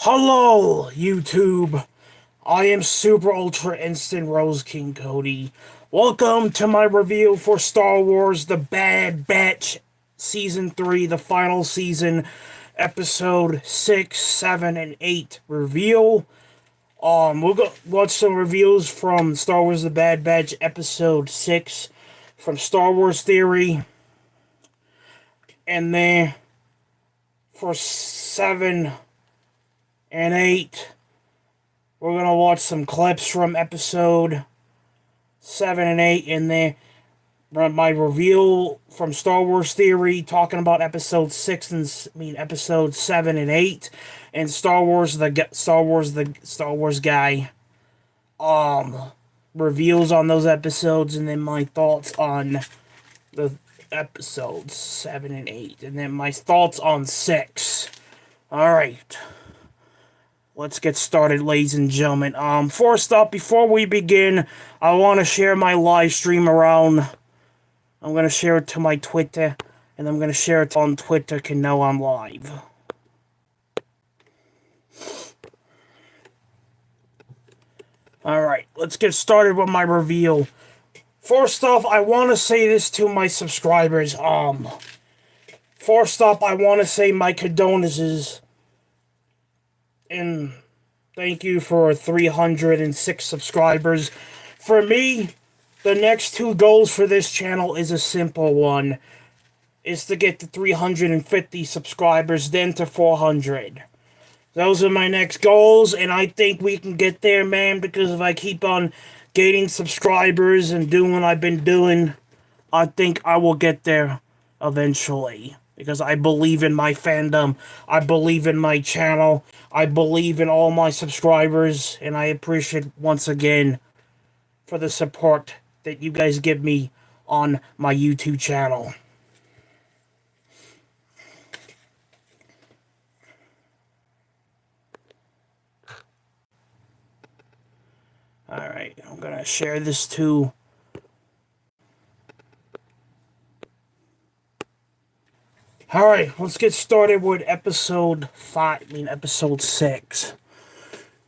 Hello, YouTube. I am Super Ultra Instant Rose King Cody. Welcome to my review for Star Wars The Bad Batch Season 3, the final season, Episode 6, 7, and 8 review. We'll go watch some reviews from Star Wars The Bad Batch Episode 6 from Star Wars Theory. And then for 7 and 8, we're going to watch some clips from episode 7 and 8, and then my review from Star Wars Theory talking about episode 6 and episode 7 and 8, and Star Wars guy reviews on those episodes, and then my thoughts on the episodes 7 and 8, and then my thoughts on 6. All right. Let's get started, ladies and gentlemen. First up, before we begin, I want to share my live stream around. I'm going to share it to my Twitter, and I'm going to share it on Twitter can know I'm live. Alright, let's get started with my reveal. First off, I want to say this to my subscribers. First up, I want to say my condolences. And thank you for 306 subscribers. For me, the next two goals for this channel is a simple one. Is to get to 350 subscribers, then to 400. Those are my next goals, and I think we can get there, man, because if I keep on gaining subscribers and doing what I've been doing, I think I will get there eventually. Because I believe in my fandom, I believe in my channel, I believe in all my subscribers, and I appreciate once again for the support that you guys give me on my YouTube channel. Alright, I'm gonna share this too. Alright, let's get started with episode 6.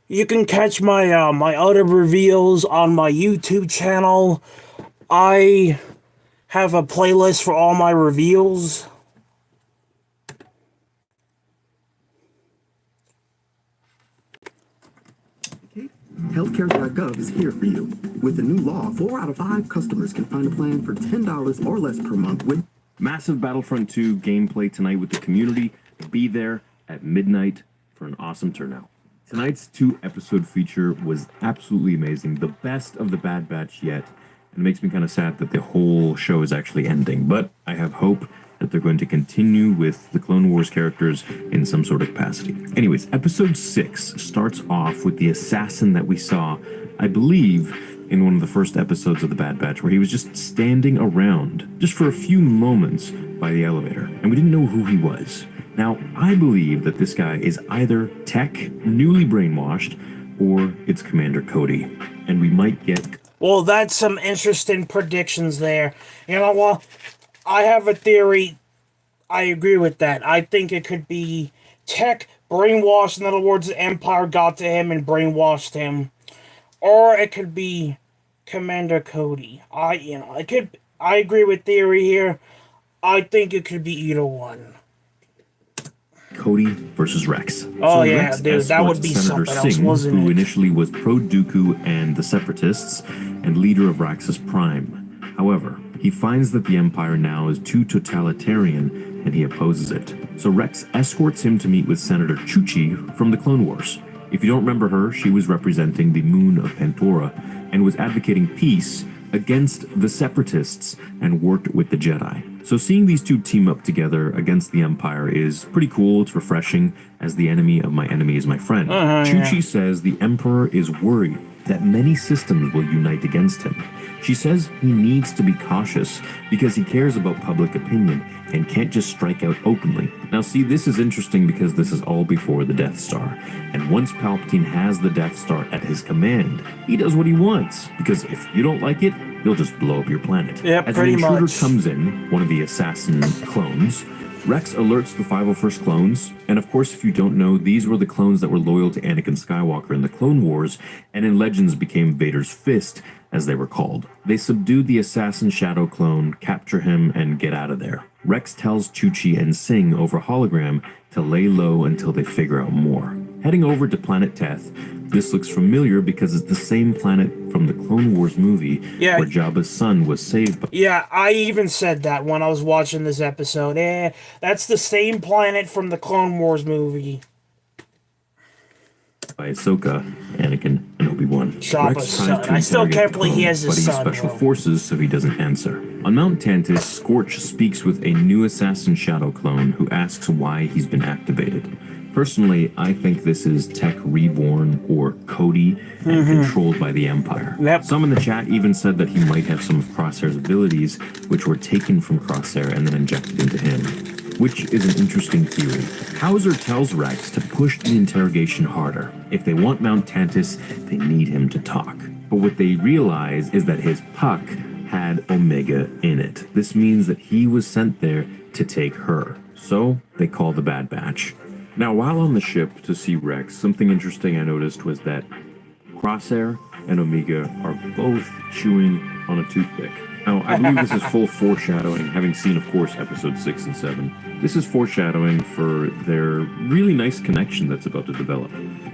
You can catch my my other reveals on my YouTube channel. I have a playlist for all my reveals. Healthcare.gov is here for you. With the new law, 4 out of 5 customers can find a plan for $10 or less per month with massive Battlefront 2 gameplay tonight with the community. Be there at midnight for an awesome turnout. Tonight's 2-episode feature was absolutely amazing. The best of the Bad Batch yet. It makes me kind of sad that the whole show is actually ending. But I have hope that they're going to continue with the Clone Wars characters in some sort of capacity. Anyways, episode 6 starts off with the assassin that we saw, I believe, in one of the first episodes of The Bad Batch, where he was just standing around, just for a few moments, by the elevator, and we didn't know who he was. Now, I believe that this guy is either Tech, newly brainwashed, or it's Commander Cody, and we might get... Well, that's some interesting predictions there. You know what? I have a theory. I agree with that. I think it could be Tech brainwashed, in other words, the Empire got to him and brainwashed him. Or it could be Commander Cody. I agree with theory here. I think it could be either one. Cody versus Rex. Oh, so yeah, Rex, dude, that would be Senator something else, Singh, wasn't it? who initially was pro-Dooku and the Separatists and leader of Raxus Prime. However, he finds that the Empire now is too totalitarian and he opposes it. So Rex escorts him to meet with Senator Chuchi from the Clone Wars. If you don't remember her, she was representing the moon of Pantora and was advocating peace against the Separatists and worked with the Jedi. So seeing these two team up together against the Empire is pretty cool. It's refreshing, as the enemy of my enemy is my friend. Chuchi says the Emperor is worried that many systems will unite against him. She says he needs to be cautious because he cares about public opinion and can't just strike out openly. Now see, this is interesting because this is all before the Death Star. And once Palpatine has the Death Star at his command, he does what he wants. Because if you don't like it, he'll just blow up your planet. Yep, as pretty an intruder much. comes in, one of the assassin clones, Rex alerts the 501st clones, and of course, if you don't know, these were the clones that were loyal to Anakin Skywalker in the Clone Wars, and in Legends became Vader's Fist, as they were called. They subdue the assassin Shadow clone, capture him, and get out of there. Rex tells Chuchi and Sing over hologram to lay low until they figure out more. Heading over to Planet Teth, this looks familiar because it's the same planet from the Clone Wars movie where Jabba's son was saved by... Yeah, I even said that when I was watching this episode. That's the same planet from the Clone Wars movie. By Ahsoka, Anakin, and Obi-Wan. Jabba's son. I still can't believe he has his son. But he's special forces, so he doesn't answer. On Mount Tantiss, Scorch speaks with a new assassin Shadow clone who asks why he's been activated. Personally, I think this is Tech Reborn or Cody and controlled by the Empire. Yep. Some in the chat even said that he might have some of Crosshair's abilities, which were taken from Crosshair and then injected into him, which is an interesting theory. Hauser tells Rex to push the interrogation harder. If they want Mount Tantiss, they need him to talk. But what they realize is that his puck had Omega in it. This means that he was sent there to take her. So they call the Bad Batch. Now, while on the ship to see Rex, something interesting I noticed was that Crosshair and Omega are both chewing on a toothpick. Now, I believe this is full foreshadowing, having seen, of course, episodes 6 and 7. This is foreshadowing for their really nice connection that's about to develop.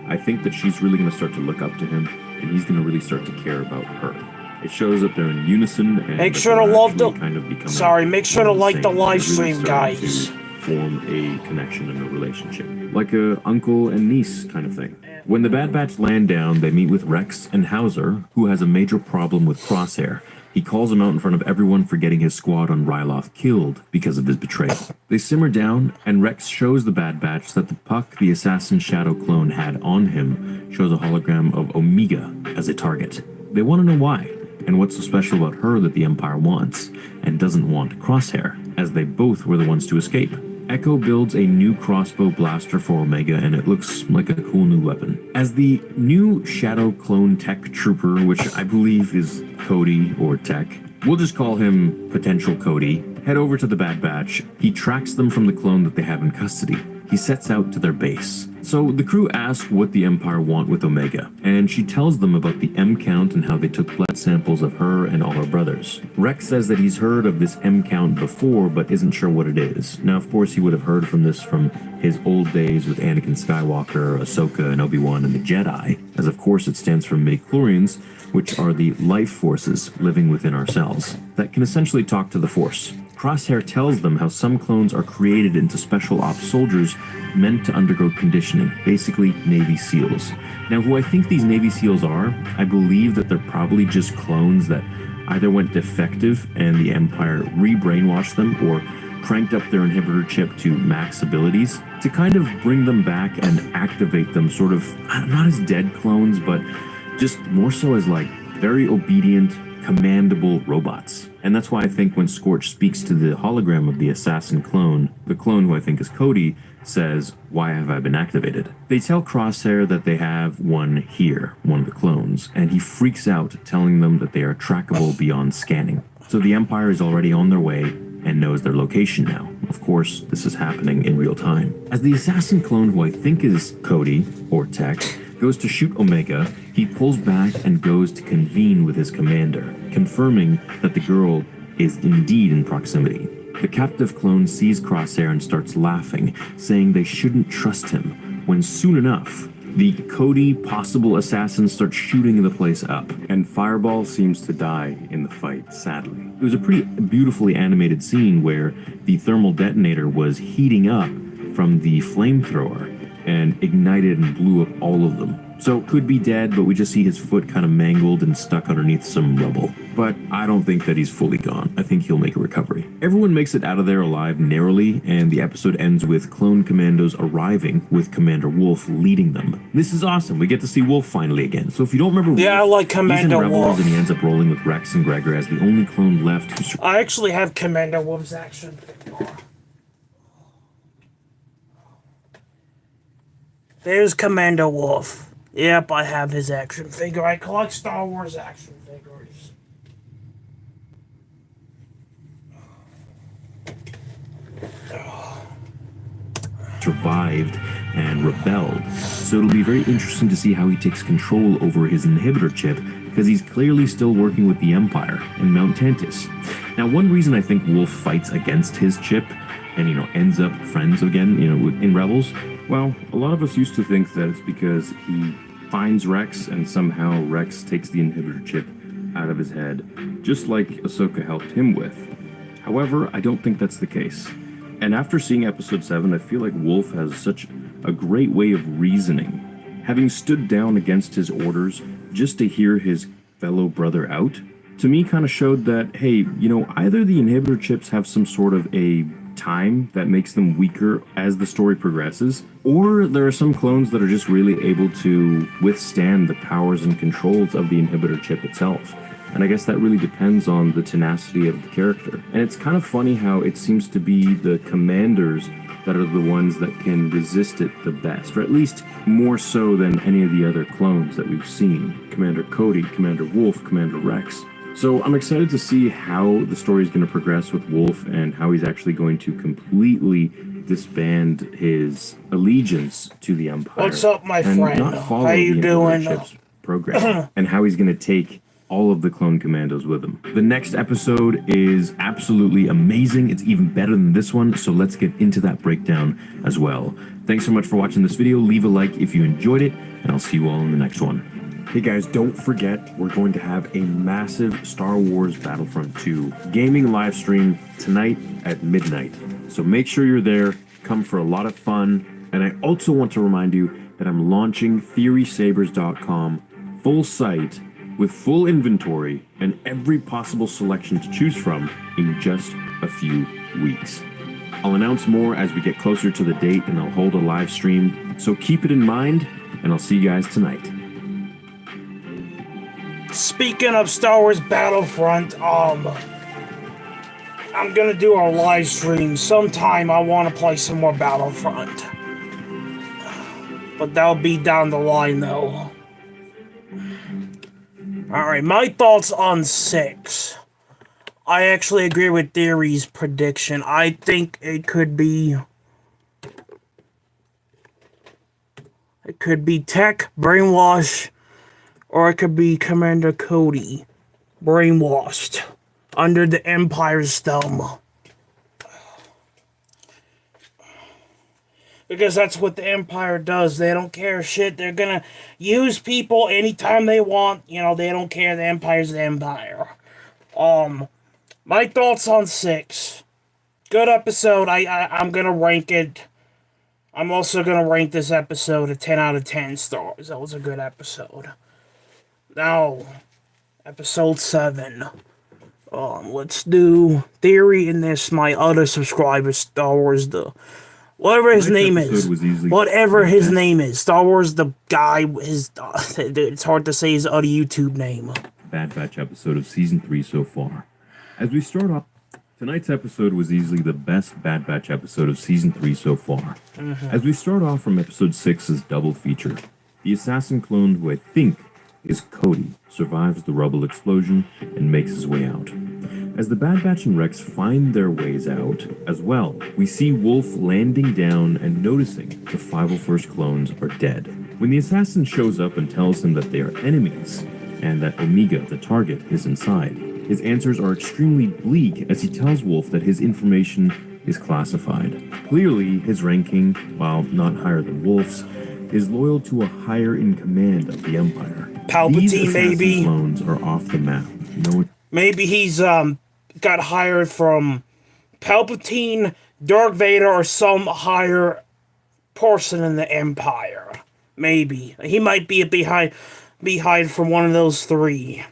I think that she's really going to start to look up to him, and he's going to really start to care about her. It shows that they're in unison, and make sure to love the... kind of become make sure to like the live stream, guys. Form a connection and a relationship, like a uncle and niece kind of thing. When the Bad Batch land down, they meet with Rex and Hauser, who has a major problem with Crosshair. He calls him out in front of everyone for getting his squad on Ryloth killed because of his betrayal. They simmer down, and Rex shows the Bad Batch that the puck the assassin Shadow clone had on him shows a hologram of Omega as a target. They want to know why, and what's so special about her that the Empire wants, and doesn't want Crosshair, as they both were the ones to escape. Echo builds a new crossbow blaster for Omega, and it looks like a cool new weapon. As the new Shadow clone tech trooper, which I believe is Cody or Tech, we'll just call him Potential Cody, head over to the Bad Batch. He tracks them from the clone that they have in custody. He sets out to their base. So the crew asks what the Empire want with Omega, and she tells them about the M count and how they took blood samples of her and all her brothers. Rex says that he's heard of this M count before, but isn't sure what it is. Now, of course, he would have heard from this from his old days with Anakin Skywalker, Ahsoka, and Obi-Wan and the Jedi, as of course it stands for midichlorians, which are the life forces living within ourselves that can essentially talk to the Force. Crosshair tells them how some clones are created into special ops soldiers meant to undergo conditioning, basically Navy SEALs. Now, who I think these Navy SEALs are, I believe that they're probably just clones that either went defective and the Empire re-brainwashed them, or cranked up their inhibitor chip to max abilities to kind of bring them back and activate them, sort of, not as dead clones, but just more so as like very obedient, commandable robots. And that's why I think when Scorch speaks to the hologram of the assassin clone, the clone who I think is Cody, says, "Why have I been activated?" They tell Crosshair that they have one here, one of the clones, and he freaks out, telling them that they are trackable beyond scanning. So the Empire is already on their way and knows their location now. Of course, this is happening in real time. As the assassin clone, who I think is Cody, or Tech, goes to shoot Omega, he pulls back and goes to convene with his commander, confirming that the girl is indeed in proximity. The captive clone sees Crosshair and starts laughing, saying they shouldn't trust him, when soon enough, the Cody possible assassin starts shooting the place up, and Fireball seems to die in the fight, sadly. It was a pretty beautifully animated scene where the thermal detonator was heating up from the flamethrower and ignited and blew up all of them. So could be dead, but we just see his foot kind of mangled and stuck underneath some rubble. But I don't think that he's fully gone. I think he'll make a recovery. Everyone makes it out of there alive narrowly, and the episode ends with clone commandos arriving with Commander Wolf leading them. This is awesome. We get to see Wolf finally again. So if you don't remember Wolf, I like Commander he's in Rebels, Wolf. and he ends up rolling with Rex and Gregor as the only clone left who I actually have Commander Wolf's action figure. There's Commander Wolf. Yep, I have his action figure. I collect Star Wars action figures. survived and rebelled. So it'll be very interesting to see how he takes control over his inhibitor chip, because he's clearly still working with the Empire and Mount Tantus. Now, one reason I think Wolf fights against his chip and, ends up friends again, in Rebels, well, a lot of us used to think that it's because he finds Rex and somehow Rex takes the inhibitor chip out of his head, just like Ahsoka helped him with. However, I don't think that's the case. And after seeing episode 7, I feel like Wolf has such a great way of reasoning. Having stood down against his orders just to hear his fellow brother out, to me kind of showed that, hey, either the inhibitor chips have some sort of a time that makes them weaker as the story progresses, or there are some clones that are just really able to withstand the powers and controls of the inhibitor chip itself. And I guess that really depends on the tenacity of the character. And it's kind of funny how it seems to be the commanders that are the ones that can resist it the best, or at least more so than any of the other clones that we've seen. Commander Cody, Commander Wolf, Commander Rex. So I'm excited to see how the story is going to progress with Wolf and how he's actually going to completely disband his allegiance to the Empire. What's up, my and friend? not follow How you the doing? Chip's program, and how he's going to take all of the clone commandos with him. The next episode is absolutely amazing. It's even better than this one, so let's get into that breakdown as well. Thanks so much for watching this video. Leave a like if you enjoyed it, and I'll see you all in the next one. Hey guys, don't forget, we're going to have a massive Star Wars Battlefront 2 gaming live stream tonight at midnight. So make sure you're there, come for a lot of fun, and I also want to remind you that I'm launching TheorySabers.com, full site, with full inventory and every possible selection to choose from in just a few weeks. I'll announce more as we get closer to the date, and I'll hold a live stream, so keep it in mind, and I'll see you guys tonight. Speaking of Star Wars Battlefront, I'm gonna do a live stream sometime. I want to play some more Battlefront, but that'll be down the line, though. Alright, my thoughts on 6. I actually agree with Theory's prediction. I think it could be Tech, Brainwash, or it could be Commander Cody, brainwashed, under the Empire's thumb. Because that's what the Empire does. They don't care shit. They're gonna use people anytime they want. They don't care. The Empire's the Empire. My thoughts on 6. Good episode. I'm gonna rank it. I'm also gonna rank this episode a 10 out of 10 stars. That was a good episode. Now, episode 7. Let's do Theory in this. My other subscriber, Star Wars whatever his name is. Whatever his name is. Star Wars the guy, it's hard to say his other YouTube name. Bad Batch episode of Season 3 so far. As we start off, tonight's episode was easily the best Bad Batch episode of Season 3 so far. As we start off from episode 6's double feature, the assassin clone who I think is Cody survives the rubble explosion and makes his way out. As the Bad Batch and Rex find their ways out as well, we see Wolf landing down and noticing the 501st clones are dead. When the assassin shows up and tells him that they are enemies and that Omega, the target, is inside, his answers are extremely bleak as he tells Wolf that his information is classified. Clearly, his ranking, while not higher than Wolf's, is loyal to a higher in command of the Empire. Palpatine, maybe. Clones are off the map. Maybe he's got hired from Palpatine, Darth Vader, or some higher person in the Empire. Maybe he might be behind from one of those 3.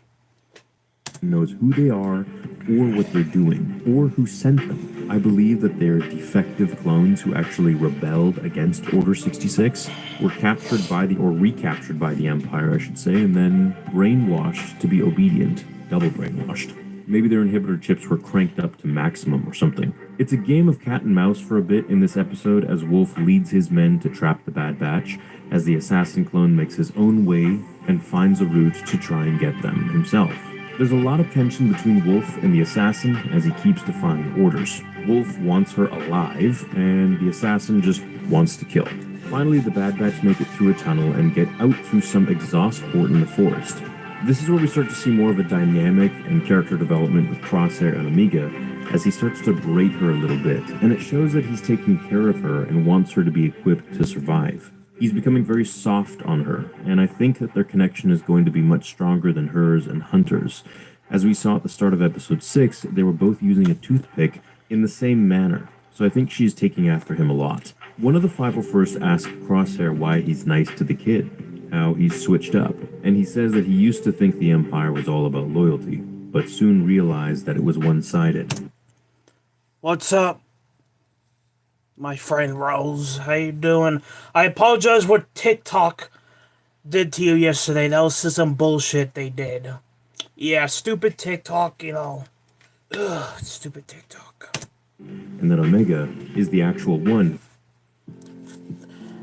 Knows who they are, or what they're doing, or who sent them. I believe that they're defective clones who actually rebelled against Order 66, were captured by recaptured by the Empire, I should say, and then brainwashed to be obedient, double brainwashed. Maybe their inhibitor chips were cranked up to maximum or something. It's a game of cat and mouse for a bit in this episode as Wolf leads his men to trap the Bad Batch, as the assassin clone makes his own way and finds a route to try and get them himself. There's a lot of tension between Wolf and the assassin as he keeps defying orders. Wolf wants her alive, and the assassin just wants to kill. Finally, the Bad Batch make it through a tunnel and get out through some exhaust port in the forest. This is where we start to see more of a dynamic and character development with Crosshair and Omega as he starts to berate her a little bit, and it shows that he's taking care of her and wants her to be equipped to survive. He's becoming very soft on her, and I think that their connection is going to be much stronger than hers and Hunter's. As we saw at the start of episode 6, they were both using a toothpick in the same manner, so I think she's taking after him a lot. One of the 501st asks Crosshair why he's nice to the kid, how he's switched up, and he says that he used to think the Empire was all about loyalty, but soon realized that it was one-sided. What's up, my friend Rose? How you doing? I apologize what TikTok did to you yesterday. That was some bullshit they did. Yeah, stupid TikTok, you know. Ugh, stupid TikTok. And that Omega is the actual one.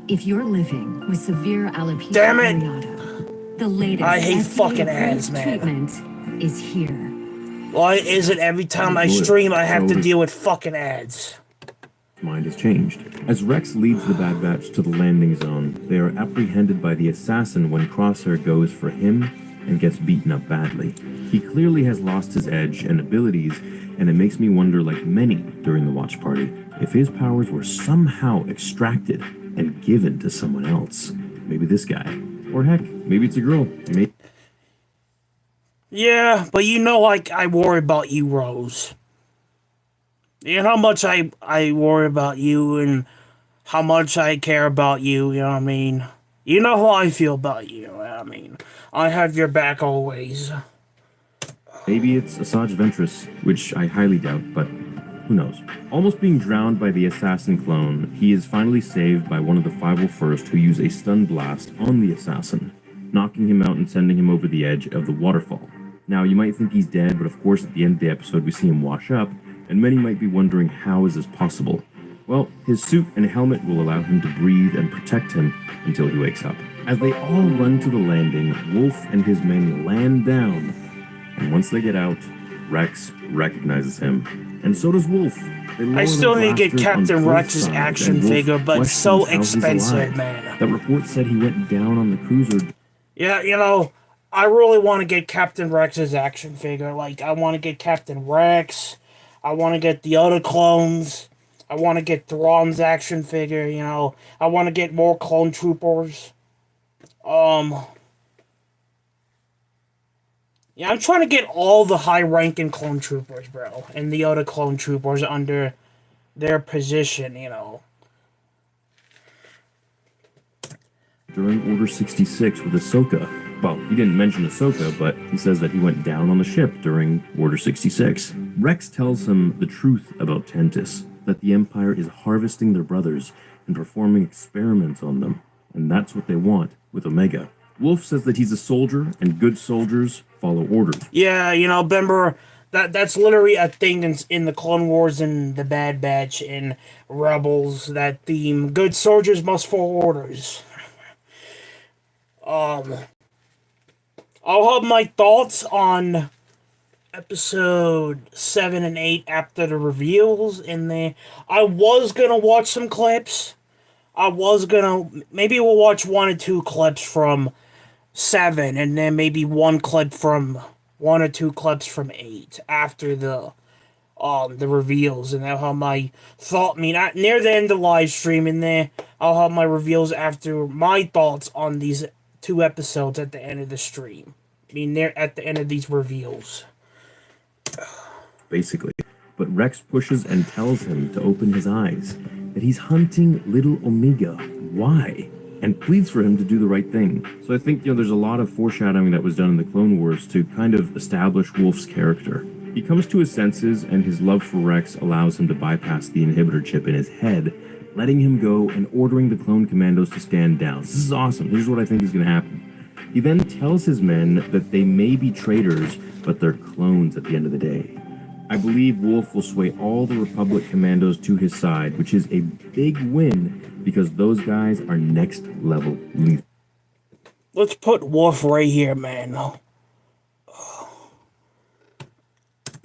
If you're living with severe alopecia Damn it! areata, the latest I hate fucking FDA-approved ads, man. treatment is here. Why is it every time I stream I have to deal with fucking ads? Mind has changed. As Rex leads the Bad Batch to the landing zone, they are apprehended by the assassin when Crosshair goes for him and gets beaten up badly. He clearly has lost his edge and abilities, and it makes me wonder, like many during the watch party, if his powers were somehow extracted and given to someone else. Maybe this guy. Or heck, maybe it's a girl. Maybe... Yeah, but you know, like, I worry about you, Rose. You know how much I worry about you and how much I care about you, you know what I mean? You know how I feel about you, you know what I mean? I have your back always. Maybe it's Asajj Ventress, which I highly doubt, but who knows? Almost being drowned by the assassin clone, he is finally saved by one of the 501st who use a stun blast on the assassin, knocking him out and sending him over the edge of the waterfall. Now, you might think he's dead, but of course at the end of the episode we see him wash up, and many might be wondering how is this possible? Well, his suit and helmet will allow him to breathe and protect him until he wakes up. As they all run to the landing, Wolf and his men land down, and once they get out, Rex recognizes him, and so does Wolf. I still need to get Captain Rex's action figure, but it's so expensive, man. That report said he went down on the cruiser. Yeah, you know, I really want to get Captain Rex's action figure. Like, I want to get Captain Rex. I want to get the other clones. I want to get Thrawn's action figure, you know. I want to get more clone troopers. Yeah, I'm trying to get all the high-ranking clone troopers, bro. And the other clone troopers under their position, you know. During Order 66 with Ahsoka. Well, he didn't mention Ahsoka, but he says that he went down on the ship during Order 66. Rex tells him the truth about Tentis, that the Empire is harvesting their brothers and performing experiments on them, and that's what they want with Omega. Wolf says that he's a soldier, and good soldiers follow orders. Yeah, you know, remember, that's literally a thing in the Clone Wars and the Bad Batch and Rebels, that theme. Good soldiers must follow orders. I'll have my thoughts on episode 7 and 8 after the reveals in there. I was gonna watch some clips. Maybe we'll watch 1 or 2 clips from 7, and then maybe 1 or 2 clips from 8 after the reveals, and I'll have my thought. I mean, near the end of the live stream in there, I'll have my reveals after my thoughts on these 2 episodes at the end of the stream. I mean, they're at the end of these reveals. Basically. But Rex pushes and tells him to open his eyes, that he's hunting little Omega. Why? And pleads for him to do the right thing. So I think, there's a lot of foreshadowing that was done in the Clone Wars to kind of establish Wolf's character. He comes to his senses, and his love for Rex allows him to bypass the inhibitor chip in his head, letting him go and ordering the clone commandos to stand down. This is awesome. Here's what I think is going to happen. He then tells his men that they may be traitors, but they're clones at the end of the day. I believe Wolf will sway all the Republic commandos to his side, which is a big win because those guys are next level lethal. Let's put Wolf right here, man.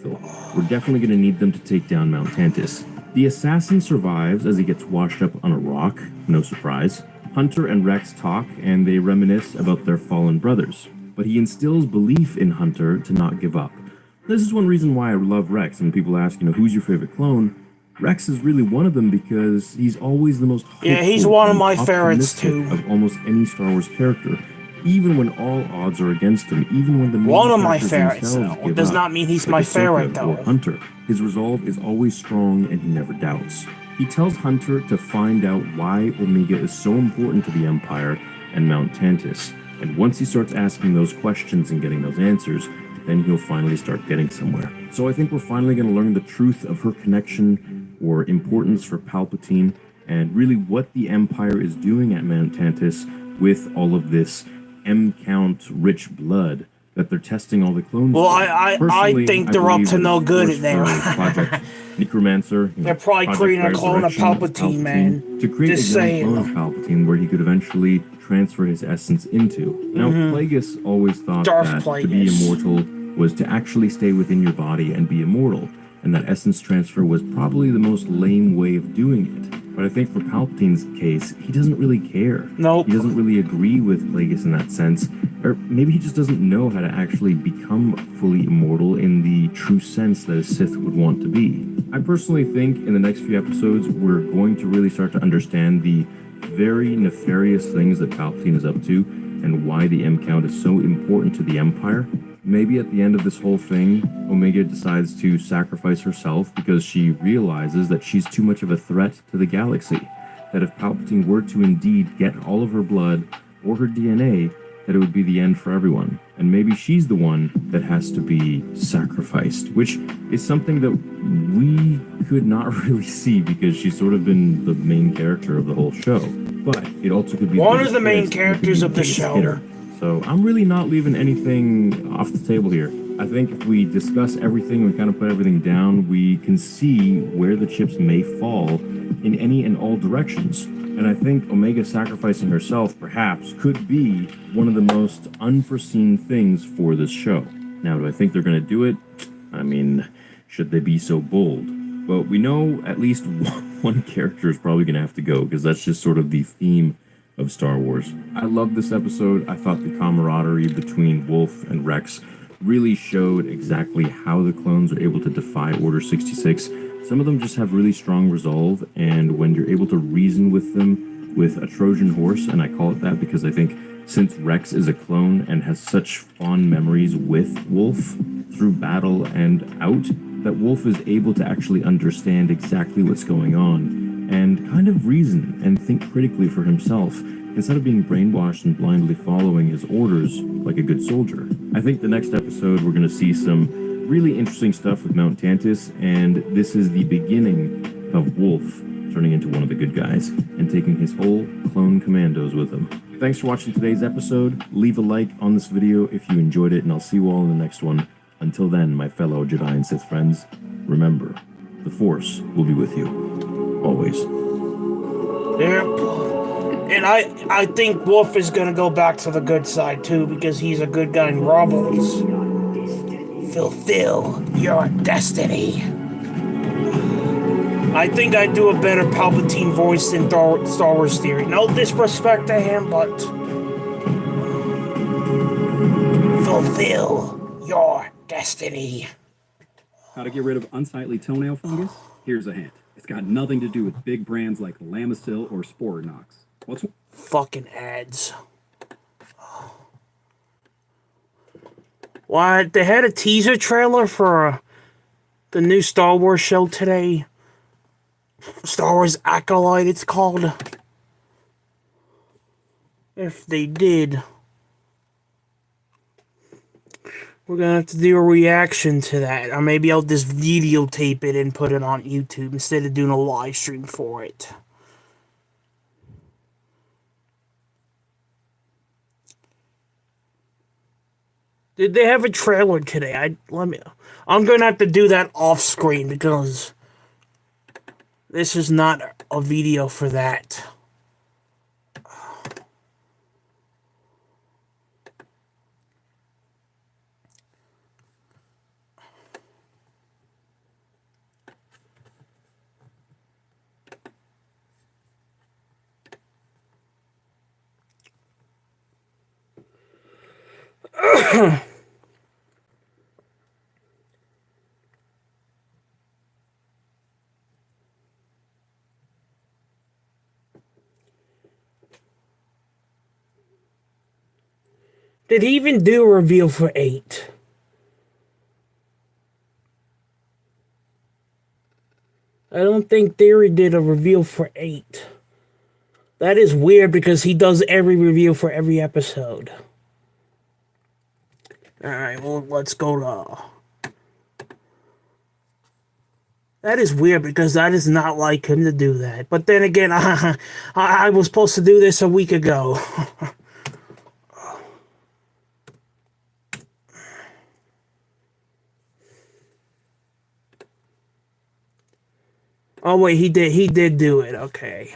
lethal. We're definitely going to need them to take down Mount Tantus. The assassin survives as he gets washed up on a rock, no surprise. Hunter and Rex talk and they reminisce about their fallen brothers, but he instills belief in Hunter to not give up. This is one reason why I love Rex. When people ask, who's your favorite clone? Rex is really one of them because he's always the most hopeful. Yeah, he's one of and my favorites optimistic too. Of almost any Star Wars character, even when all odds are against him, even when the main One of my characters favorites, themselves though. give Does up, not mean he's like my Ahsoka favorite, or though. Hunter. His resolve is always strong and he never doubts. He tells Hunter to find out why Omega is so important to the Empire and Mount Tantus. And once he starts asking those questions and getting those answers, then he'll finally start getting somewhere. So I think we're finally going to learn the truth of her connection or importance for Palpatine and really what the Empire is doing at Mount Tantus with all of this M-count rich blood that they're testing all the clones. Well, for. I Personally, think they're up believe to that no it's good forced in there. for Project Necromancer. They're probably Project creating a clone of Resurrection Palpatine, man. to create Just a young saying. clone of Palpatine where he could eventually transfer his essence into. Now, Plagueis always thought Darth that to be Plagueis. immortal was to actually stay within your body and be immortal, and that essence transfer was probably the most lame way of doing it. But I think for Palpatine's case, he doesn't really care. Nope. He doesn't really agree with Plagueis in that sense, or maybe he just doesn't know how to actually become fully immortal in the true sense that a Sith would want to be. I personally think in the next few episodes, we're going to really start to understand the very nefarious things that Palpatine is up to and why the M-count is so important to the Empire. Maybe at the end of this whole thing, Omega decides to sacrifice herself because she realizes that she's too much of a threat to the galaxy. That if Palpatine were to indeed get all of her blood or her DNA, that it would be the end for everyone. And maybe she's the one that has to be sacrificed, which is something that we could not really see because she's sort of been the main character of the whole show. But it also could be One of the biggest main twist, and it could characters be of the biggest show. hitter. So I'm really not leaving anything off the table here. I think if we discuss everything, we kind of put everything down, we can see where the chips may fall in any and all directions. And I think Omega sacrificing herself, perhaps, could be one of the most unforeseen things for this show. Now, do I think they're going to do it? I mean, should they be so bold? But we know at least one character is probably going to have to go, because that's just sort of the theme of Star Wars. I loved this episode. I thought the camaraderie between Wolf and Rex really showed exactly how the clones are able to defy Order 66. Some of them just have really strong resolve, and when you're able to reason with them with a Trojan horse, and I call it that because I think since Rex is a clone and has such fond memories with Wolf through battle and out, that Wolf is able to actually understand exactly what's going on and kind of reason and think critically for himself instead of being brainwashed and blindly following his orders like a good soldier. I think the next episode we're going to see some really interesting stuff with Mount Tantus, and this is the beginning of Wolf turning into one of the good guys and taking his whole clone commandos with him. Thanks for watching today's episode. Leave a like on this video if you enjoyed it, and I'll see you all in the next one. Until then, my fellow Jedi and Sith friends, remember, the Force will be with you. Always. Yep. And I think Wolf is gonna go back to the good side too, because he's a good guy in Rebels. Fulfill your destiny. I think I do a better Palpatine voice than Star Wars Theory. No disrespect to him, but fulfill your destiny. How to get rid of unsightly toenail fungus? Here's a hint. It's got nothing to do with big brands like Lamisil or Sporanox. What's Fucking ads. What? They had a teaser trailer for the new Star Wars show today. Star Wars Acolyte, it's called. If they did, we're gonna have to do a reaction to that. Or maybe I'll just videotape it and put it on YouTube instead of doing a live stream for it. Did they have a trailer today? I'm gonna have to do that off screen because this is not a video for that. Did he even do a reveal for 8? I don't think Theory did a reveal for 8. That is weird because he does every review for every episode. Alright, well, let's go to... That is weird because that is not like him to do that. But then again, I was supposed to do this a week ago. Oh wait, he did do it. Okay.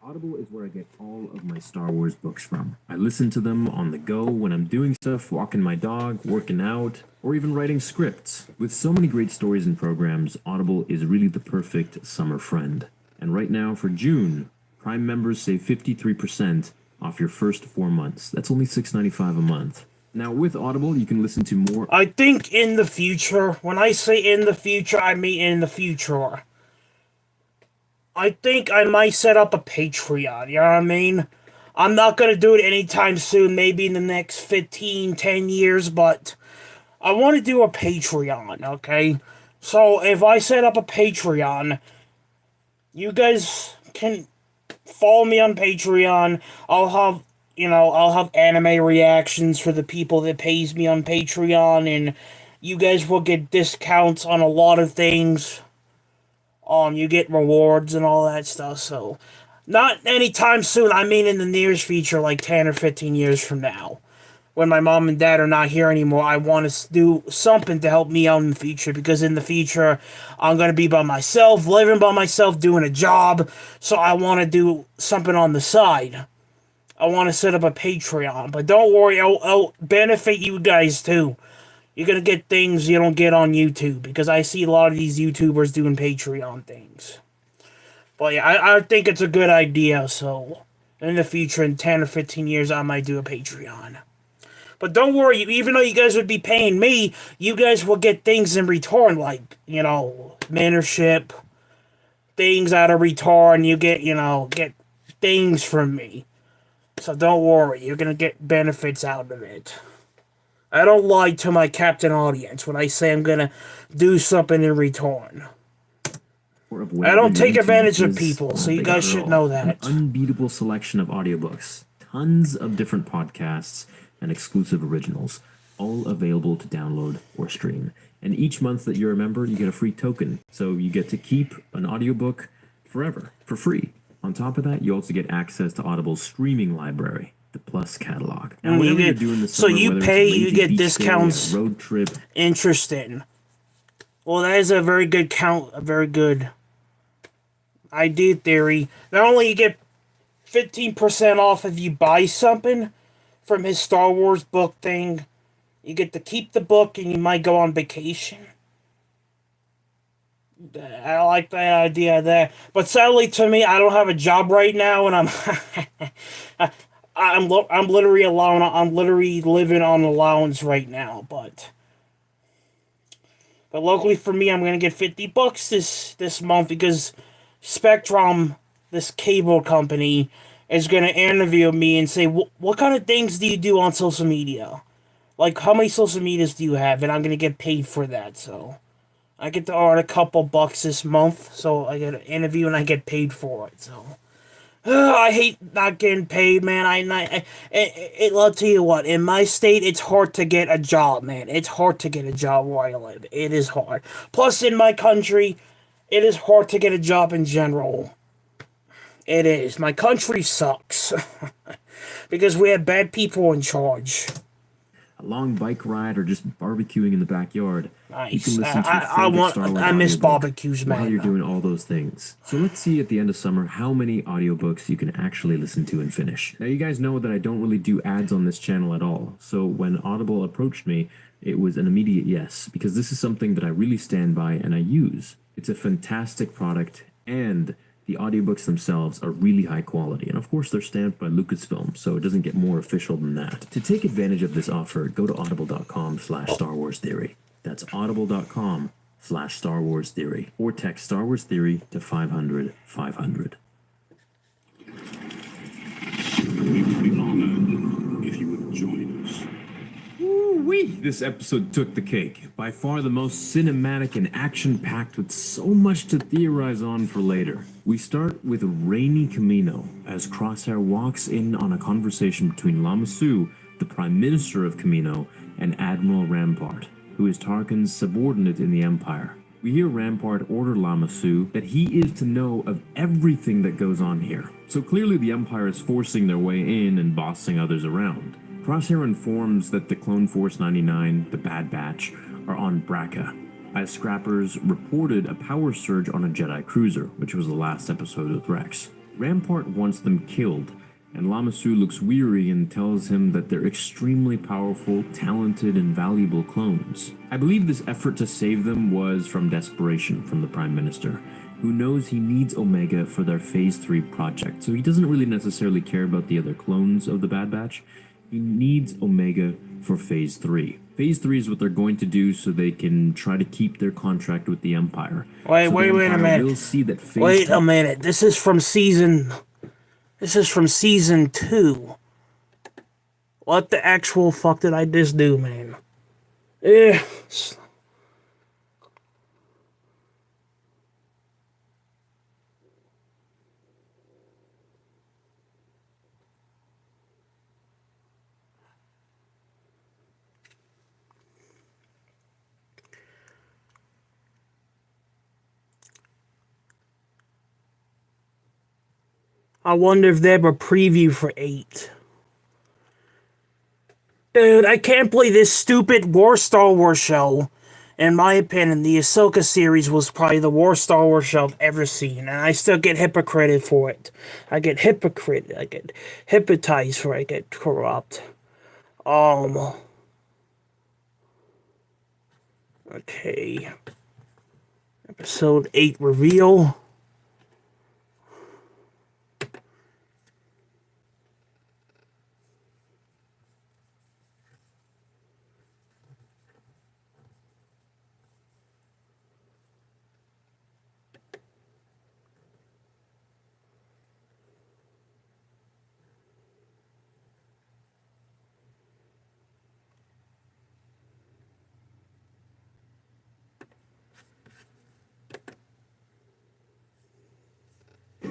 Audible is where I get all of my Star Wars books from. I listen to them on the go when I'm doing stuff, walking my dog, working out, or even writing scripts. With so many great stories and programs, Audible is really the perfect summer friend. And right now, for June, Prime members save 53% off your first 4 months. That's only $6.95 a month. Now, with Audible, you can listen to more... I think in the future, when I say in the future, I mean in the future. I think I might set up a Patreon, you know what I mean? I'm not going to do it anytime soon, maybe in the next 10 years, but I want to do a Patreon, okay? So if I set up a Patreon, you guys can follow me on Patreon. I'll have anime reactions for the people that pays me on Patreon, and you guys will get discounts on a lot of things. You get rewards and all that stuff, so not anytime soon, I mean in the nearest future, like 10 or 15 years from now. When my mom and dad are not here anymore, I want to do something to help me out in the future, because in the future, I'm going to be by myself, living by myself, doing a job, so I want to do something on the side. I want to set up a Patreon, but don't worry, I'll benefit you guys too. You're going to get things you don't get on YouTube, because I see a lot of these YouTubers doing Patreon things. But yeah, I think it's a good idea, so in the future, in 10 or 15 years, I might do a Patreon. But don't worry, even though you guys would be paying me, you guys will get things in return, like, mentorship, things out of return, you get things from me. So don't worry, you're going to get benefits out of it. I don't lie to my captain audience when I say I'm going to do something in return. I don't take advantage of people, so you guys should know that. An unbeatable selection of audiobooks, tons of different podcasts, and exclusive originals, all available to download or stream. And each month that you're a member, you get a free token, so you get to keep an audiobook forever, for free. On top of that, you also get access to Audible's streaming library, the Plus catalog. Now, whatever you're doing this summer, so you pay, you get discounts. Day, road trip. Interesting. Well, that is a very good idea theory. Not only you get 15% off if you buy something from his Star Wars book thing, you get to keep the book and you might go on vacation. I like that idea there. But sadly to me, I don't have a job right now, and I'm literally alone. I'm literally living on allowance right now, but luckily for me, I'm gonna get $50 this month, because Spectrum, this cable company, is gonna interview me and say, what kind of things do you do on social media? Like, how many social medias do you have? And I'm gonna get paid for that, so I get to earn a couple bucks this month, so I get an interview and I get paid for it, so I hate not getting paid, man. I'll tell you what, in my state, it's hard to get a job, man. It's hard to get a job where I live. It is hard. Plus, in my country, it is hard to get a job in general. It is. My country sucks. Because we have bad people in charge. A long bike ride or just barbecuing in the backyard. Nice. You can listen to your favorite Star Wars I miss audiobook barbecues, man. while you're doing all those things. So let's see at the end of summer how many audiobooks you can actually listen to and finish. Now, you guys know that I don't really do ads on this channel at all. So when Audible approached me, it was an immediate yes, because this is something that I really stand by and I use. It's a fantastic product, and The audiobooks themselves are really high quality, and of course they're stamped by Lucasfilm, so it doesn't get more official than that. To take advantage of this offer, go to audible.com/Star Wars Theory. That's audible.com/Star Wars Theory, or text Star Wars Theory to 500 500. We'd be honored if you would join us. Woo-wee! This episode took the cake. By far the most cinematic and action-packed, with so much to theorize on for later. We start with rainy Kamino, as Crosshair walks in on a conversation between Lama Su, the Prime Minister of Kamino, and Admiral Rampart, who is Tarkin's subordinate in the Empire. We hear Rampart order Lama Su that he is to know of everything that goes on here. So clearly the Empire is forcing their way in and bossing others around. Crosshair informs that the Clone Force 99, the Bad Batch, are on Braca, as Scrappers reported a power surge on a Jedi cruiser, which was the last episode with Rex. Rampart wants them killed, and Lama Su looks weary and tells him that they're extremely powerful, talented, and valuable clones. I believe this effort to save them was from desperation from the Prime Minister, who knows he needs Omega for their Phase 3 project, so he doesn't really necessarily care about the other clones of the Bad Batch. He needs Omega for Phase 3. Phase 3 is what they're going to do so they can try to keep their contract with the Empire. Wait So the a Empire minute. will see that Phase Wait 3 a minute. This is from season 2. What the actual fuck did I just do, man? Yeah. I wonder if they have a preview for 8. Dude, I can't believe this stupid Star Wars show. In my opinion, the Ahsoka series was probably the worst Star Wars show I've ever seen, and I still get hypocrited for it. I get hypnotized for it, I get corrupt. Okay. Episode 8 reveal.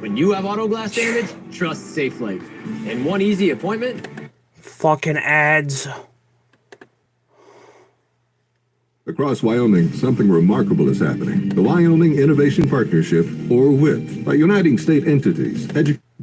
When you have auto glass damage, trust SafeLink. And one easy appointment. Fucking ads. Across Wyoming, something remarkable is happening. The Wyoming Innovation Partnership, or WIP, by uniting state entities,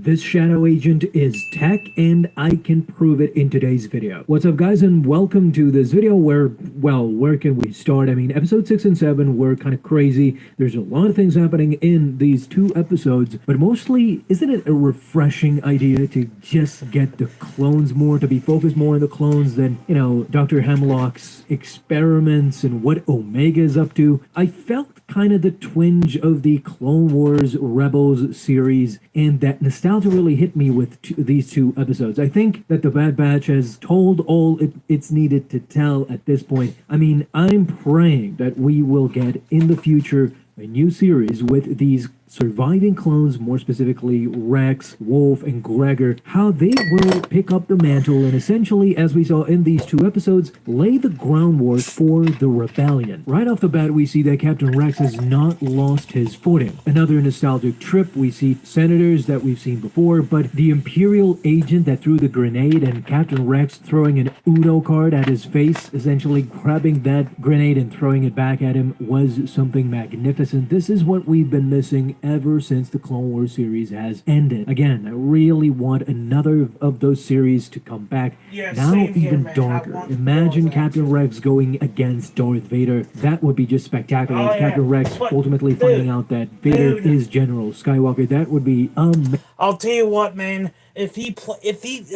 This shadow agent is tech, and I can prove it in today's video. What's up, guys, and welcome to this video where, well, where can we start? I mean, episode 6 and 7 were kind of crazy. There's a lot of things happening in these 2 episodes, but mostly, isn't it a refreshing idea to just get the clones more, to be focused more on the clones than, you know, Dr. Hemlock's experiments and what Omega is up to? I felt kind of the twinge of the Clone Wars Rebels series, and that nostalgia really hit me with these 2 episodes. I think that the Bad Batch has told all it's needed to tell at this point. I mean, I'm praying that we will get in the future a new series with these surviving clones, more specifically Rex, Wolf, and Gregor, how they will pick up the mantle and essentially, as we saw in these 2 episodes, lay the groundwork for the rebellion. Right off the bat, we see that Captain Rex has not lost his footing. Another nostalgic trip, we see senators that we've seen before, but the Imperial agent that threw the grenade and Captain Rex throwing an Uno card at his face, essentially grabbing that grenade and throwing it back at him, was something magnificent. This is what we've been missing ever since the Clone Wars series has ended. Again, I really want another of those series to come back. Yeah, now same here, even man. I darker. want Imagine more of that. Captain Rex going against Darth Vader. That would be just spectacular. Oh, yeah. Captain Rex But, ultimately dude, finding out that Vader is General Skywalker. That would be amazing. I'll tell you what, man. If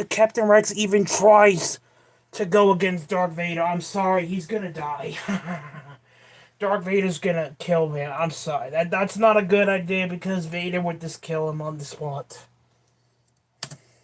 Captain Rex even tries to go against Darth Vader, I'm sorry, he's gonna die. Darth Vader's gonna kill me. I'm sorry. That's not a good idea because Vader would just kill him on the spot.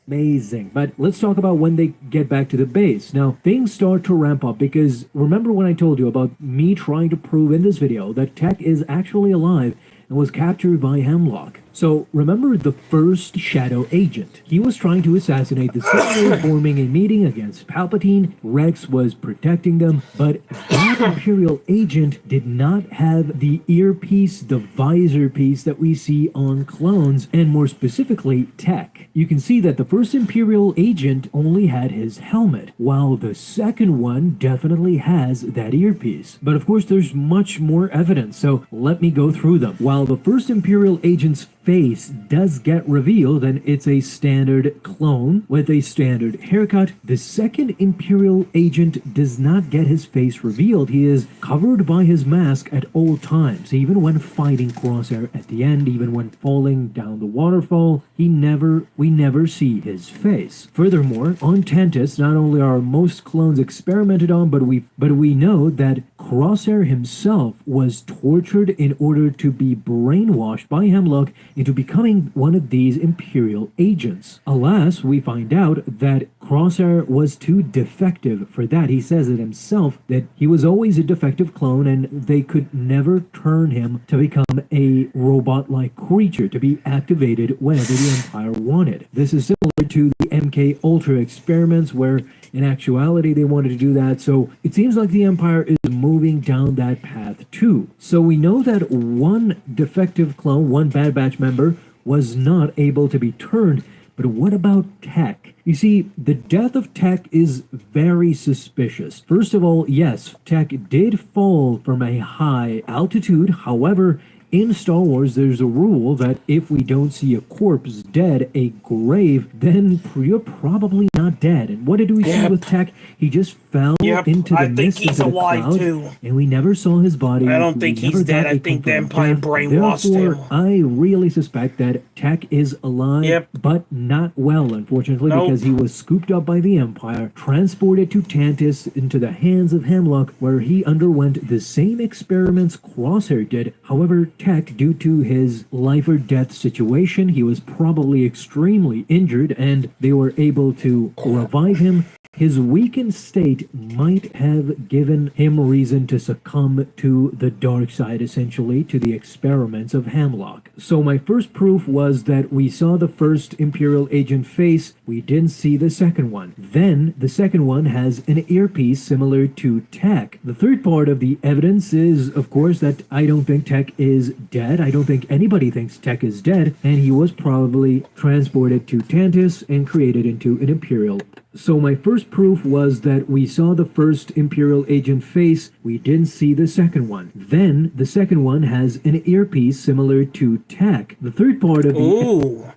Amazing. But let's talk about when they get back to the base. Now, things start to ramp up because remember when I told you about me trying to prove in this video that Tech is actually alive and was captured by Hemlock. So, remember the first Shadow Agent. He was trying to assassinate the Senator, forming a meeting against Palpatine. Rex was protecting them, but that Imperial Agent did not have the earpiece, the visor piece that we see on clones, and more specifically, Tech. You can see that the first Imperial Agent only had his helmet, while the second one definitely has that earpiece. But of course, there's much more evidence, so let me go through them. While the first Imperial Agent's face does get revealed and it's a standard clone with a standard haircut, the second Imperial Agent does not get his face revealed. He is covered by his mask at all times, even when fighting Crosshair at the end, even when falling down the waterfall, we never see his face. Furthermore, on Tantus, not only are most clones experimented on, but we know that Crosshair himself was tortured in order to be brainwashed by Hemlock into becoming one of these Imperial agents. Alas, we find out that Crosshair was too defective for that. He says it himself that he was always a defective clone and they could never turn him to become a robot-like creature to be activated whenever the Empire wanted. This is similar to the MK Ultra experiments where in actuality they wanted to do that, so it seems like the Empire is moving down that path too. So we know that one defective clone, one Bad Batch member, was not able to be turned, but what about Tech? You see, the death of Tech is very suspicious. First of all, yes, Tech did fall from a high altitude, however, in Star Wars, there's a rule that if we don't see a corpse dead, a grave, then you're probably not dead. And what did we see with Tech? He just fell into the mist, into the clouds, too. and we never saw his body. I don't think he's dead. I think the Empire brainwashed him. I really suspect that Tech is alive, but not well, unfortunately, because he was scooped up by the Empire, transported to Tantus into the hands of Hemlock, where he underwent the same experiments Crosshair did. However, Tech, due to his life or death situation, he was probably extremely injured, and they were able to revive him. His weakened state might have given him reason to succumb to the dark side, essentially, to the experiments of Hemlock. So my first proof was that we saw the first Imperial Agent face, we didn't see the second one. Then, the second one has an earpiece similar to Tech. The third part of the evidence is, of course, that I don't think Tech is dead. I don't think anybody thinks Tech is dead, and he was probably transported to Tantus and created into an Imperial. So my first proof was that we saw the first Imperial Agent face, we didn't see the second one. Then, the second one has an earpiece similar to Tech. The third part of the... Ooh.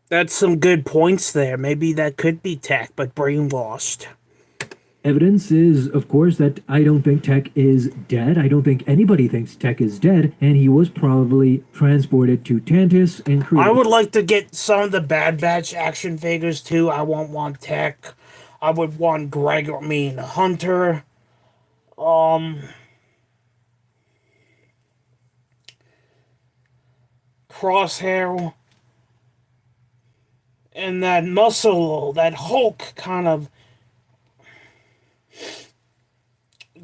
That's some good points there. Maybe that could be Tech, but brainwashed. Evidence is, of course, that I don't think Tech is dead. I don't think anybody thinks Tech is dead, and he was probably transported to Tantus and created... I would like to get some of the Bad Batch action figures, too. I won't want Tech. I would want Hunter. Crosshair. And that Muscle, that Hulk kind of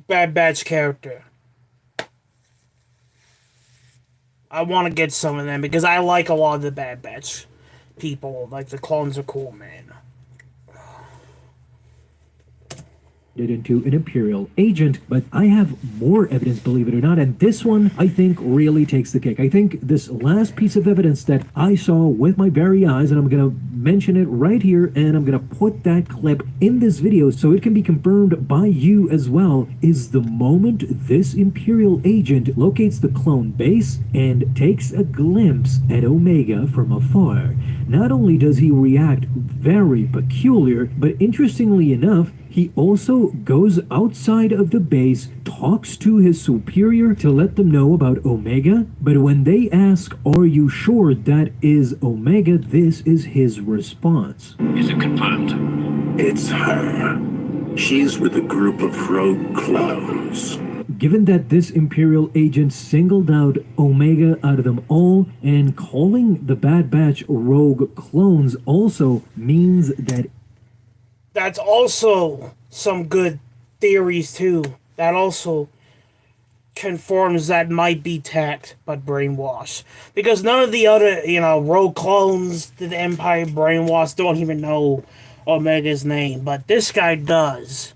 Bad Batch character. I want to get some of them because I like a lot of the Bad Batch people. Like, the clones are cool, man. Into an Imperial agent, but I have more evidence, believe it or not, and this one I think really takes the cake. I think this last piece of evidence that I saw with my very eyes, and I'm gonna mention it right here, and I'm gonna put that clip in this video so it can be confirmed by you as well, is the moment this Imperial agent locates the clone base and takes a glimpse at Omega from afar. Not only does he react very peculiar, but interestingly enough, he also goes outside of the base, talks to his superior to let them know about Omega, but when they ask, "Are you sure that is Omega?" this is his response. Is it confirmed? It's her. She's with a group of rogue clones. given that this Imperial agent singled out Omega out of them all, and calling the Bad Batch rogue clones also means that That's also some good theories too. That also confirms that might be tech but brainwash, because none of the other rogue clones that the Empire brainwashed don't even know Omega's name, but this guy does.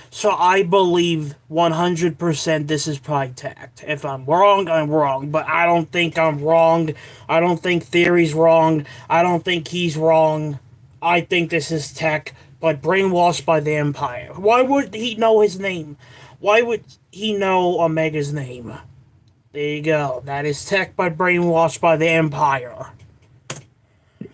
So I believe 100% this is probably tact. If I'm wrong, I'm wrong, but I don't think I'm wrong. I don't think Theory's wrong. I don't think he's wrong. I think this is tech but brainwashed by the Empire. Why would he know his name? Why would he know Omega's name? There you go. That is tech but brainwashed by the Empire.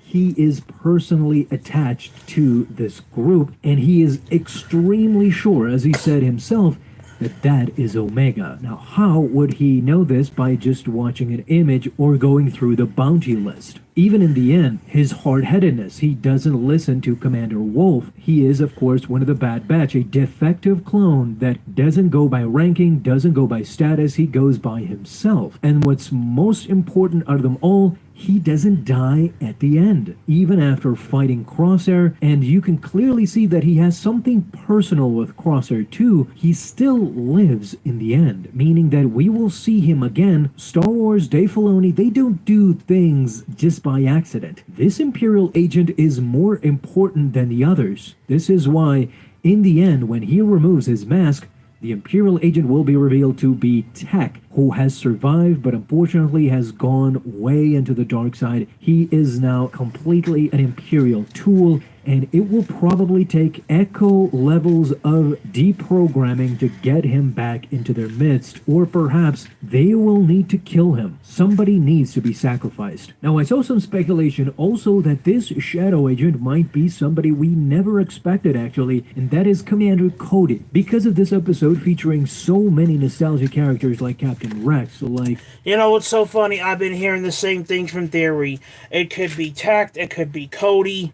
he is personally attached to this group, and he is extremely sure, as he said himself, that that is Omega. Now, how would he know this by just watching an image or going through the bounty list? Even in the end, his hard-headedness, he doesn't listen to Commander Wolf. He is, of course, one of the Bad Batch, a defective clone that doesn't go by ranking, doesn't go by status, he goes by himself. And what's most important out of them all, he doesn't die at the end, even after fighting Crosshair, and you can clearly see that he has something personal with Crosshair too. He still lives in the end, meaning that we will see him again. Star Wars, Dave Filoni, they don't do things just by accident. This Imperial agent is more important than the others. This is why, in the end, when he removes his mask, the Imperial agent will be revealed to be Tech, who has survived but unfortunately has gone way into the dark side. He is now completely an Imperial tool, and it will probably take Echo levels of deprogramming to get him back into their midst, or perhaps they will need to kill him. Somebody needs to be sacrificed. Now, I saw some speculation also that this Shadow Agent might be somebody we never expected actually, and that is Commander Cody. Because of this episode featuring so many nostalgia characters like Captain Rex, like... You know what's so funny? I've been hearing the same things from Theory. It could be Tact, it could be Cody.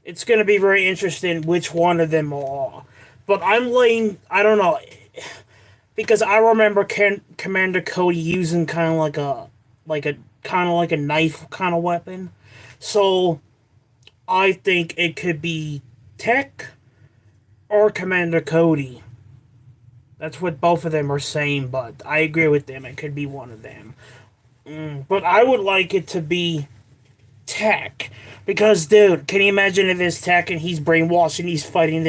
It's going to be very interesting which one of them are. But I don't know, because I remember Commander Cody using kind of like a knife kind of weapon. So I think it could be Tech or Commander Cody. That's what both of them are saying, but I agree with them. It could be one of them. But I would like it to be Tech. Because, dude, can you imagine if it's Tech and he's brainwashed and he's fighting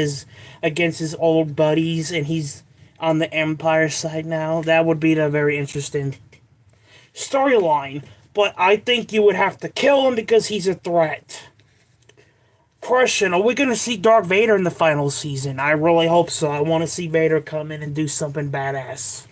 against his old buddies and he's on the Empire side now? That would be a very interesting storyline. But I think you would have to kill him because he's a threat. Question, are we going to see Darth Vader in the final season? I really hope so. I want to see Vader come in and do something badass.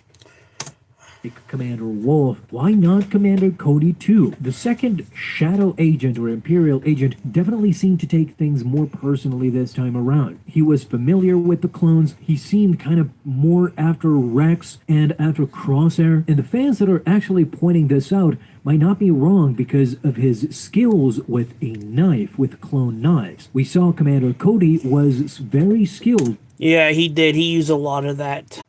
Commander Wolf. Why not Commander Cody too? The second Shadow Agent or Imperial Agent definitely seemed to take things more personally this time around. He was familiar with the clones. He seemed kind of more after Rex and after Crosshair. And the fans that are actually pointing this out might not be wrong because of his skills with a knife, with clone knives. We saw Commander Cody was very skilled. Yeah, he did. He used a lot of that.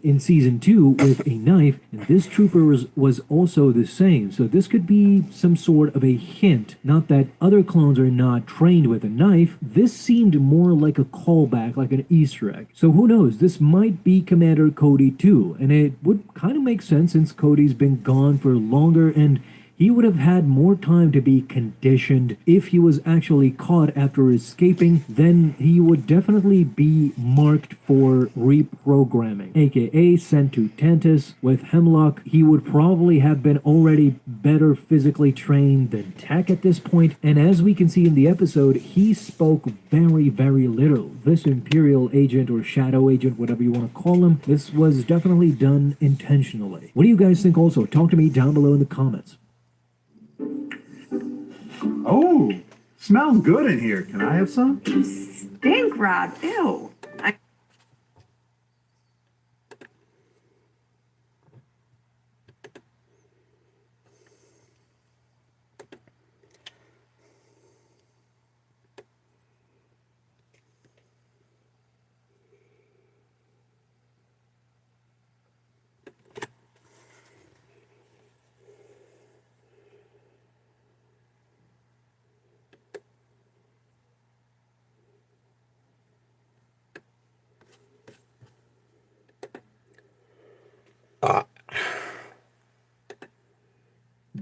In season 2 with a knife, and this trooper was also the same. So this could be some sort of a hint. Not that other clones are not trained with a knife. This seemed more like a callback, like an Easter egg. So who knows? This might be Commander Cody too, and it would kind of make sense since Cody's been gone for longer and he would have had more time to be conditioned. If he was actually caught after escaping, then he would definitely be marked for reprogramming, aka sent to Tantus. With Hemlock, he would probably have been already better physically trained than Tech at this point, and as we can see in the episode, he spoke very, very little. This Imperial agent or Shadow agent, whatever you want to call him, this was definitely done intentionally. What do you guys think also? Talk to me down below in the comments. Oh, smells good in here. Can I have some? You stink, Rob. Ew.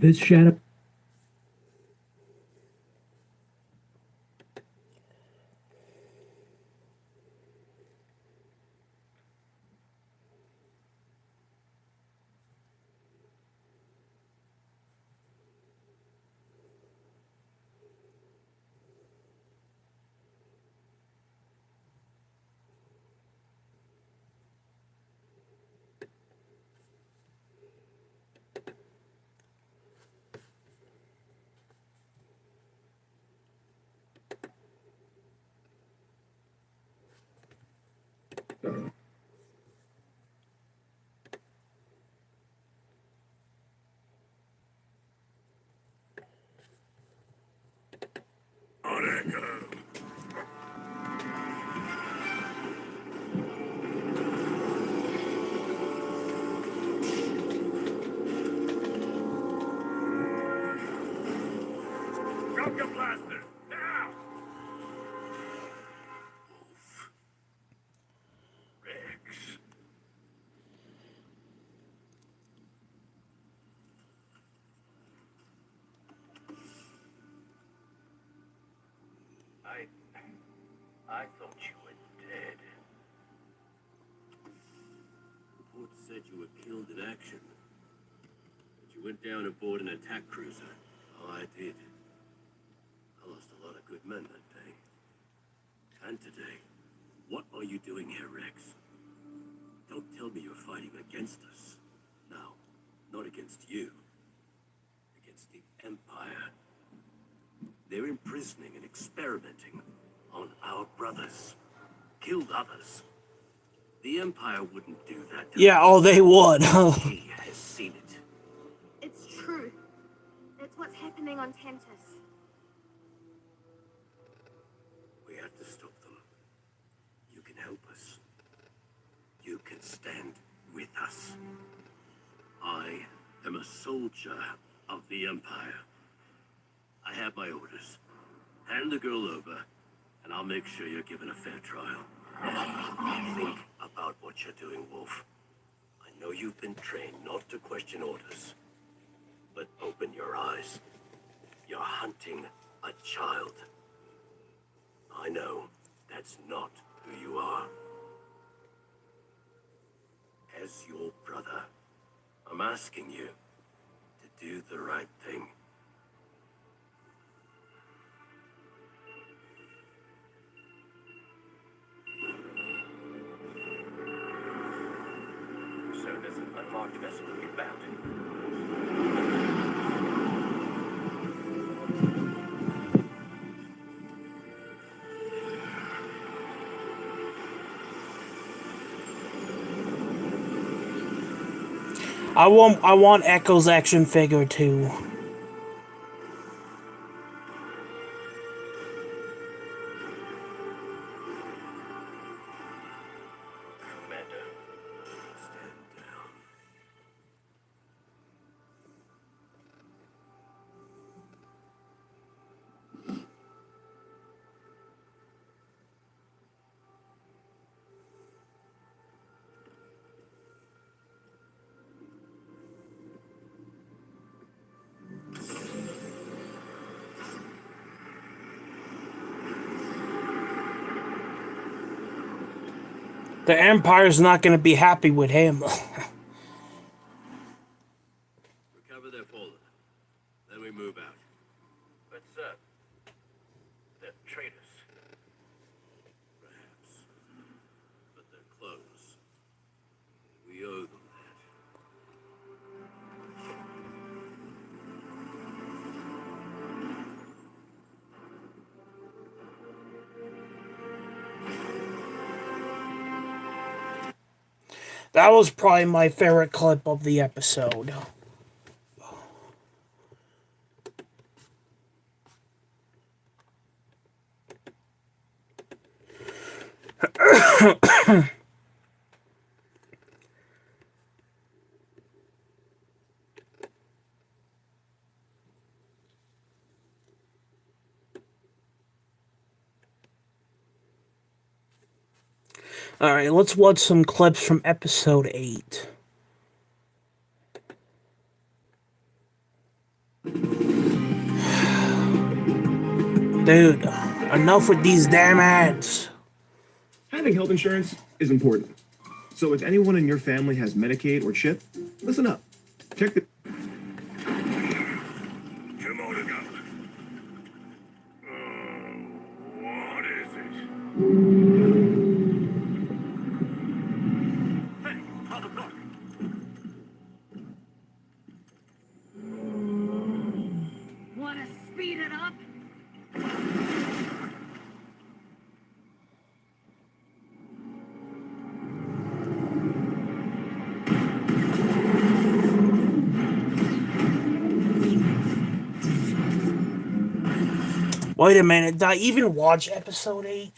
This shadow. Drop your blaster! Now! Rex. I thought you were dead. Reports said you were killed in action. But you went down aboard an attack cruiser. Oh, I did. I lost a lot of good men that day. And today. What are you doing here, Rex? Don't tell me you're fighting against us. No, not against you. Against the Empire. They're imprisoning and experimenting on our brothers. Killed others. The Empire wouldn't do that to Yeah, us. oh, they would. He has seen it. It's true. That's what's happening on Tantus. We have to stop them. You can help us. You can stand with us. I am a soldier of the Empire. I have my orders. Hand the girl over, and I'll make sure you're given a fair trial. Think about what you're doing, Wolf. I know you've been trained not to question orders, but open your eyes. You're hunting a child. I know that's not who you are. As your brother, I'm asking you to do the right thing. So there's an unmarked vessel inbound. I want Echo's action figure too. Commander, stand down. The Empire's not going to be happy with him. Recover their fallen. Then we move out. But, sir, they're traitors. Perhaps. But they're close. We owe them that. That was probably my favorite clip of the episode. Alright, let's watch some clips from episode 8. Dude, enough with these damn ads. Having health insurance is important. So if anyone in your family has Medicaid or CHIP, listen up. Check the... What is it? Hey, Father Block. Want to speed it up? Wait a minute, did I even watch episode 8?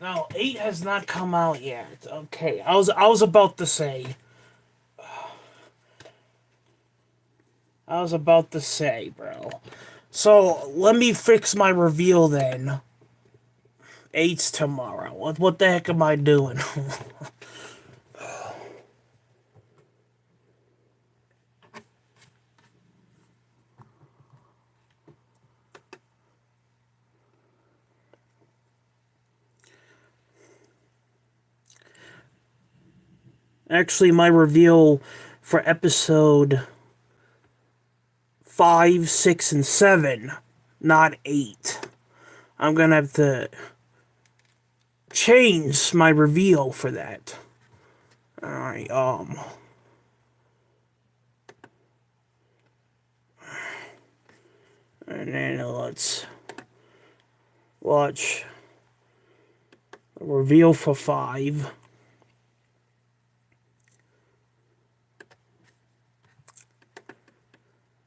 No, 8 has not come out yet. Okay, I was about to say. Bro. So let me fix my reveal then. 8's tomorrow. What the heck am I doing? Actually, my reveal for episode 5, 6, and 7, not 8. I'm gonna have to change my reveal for that. Alright, and then let's watch a reveal for 5.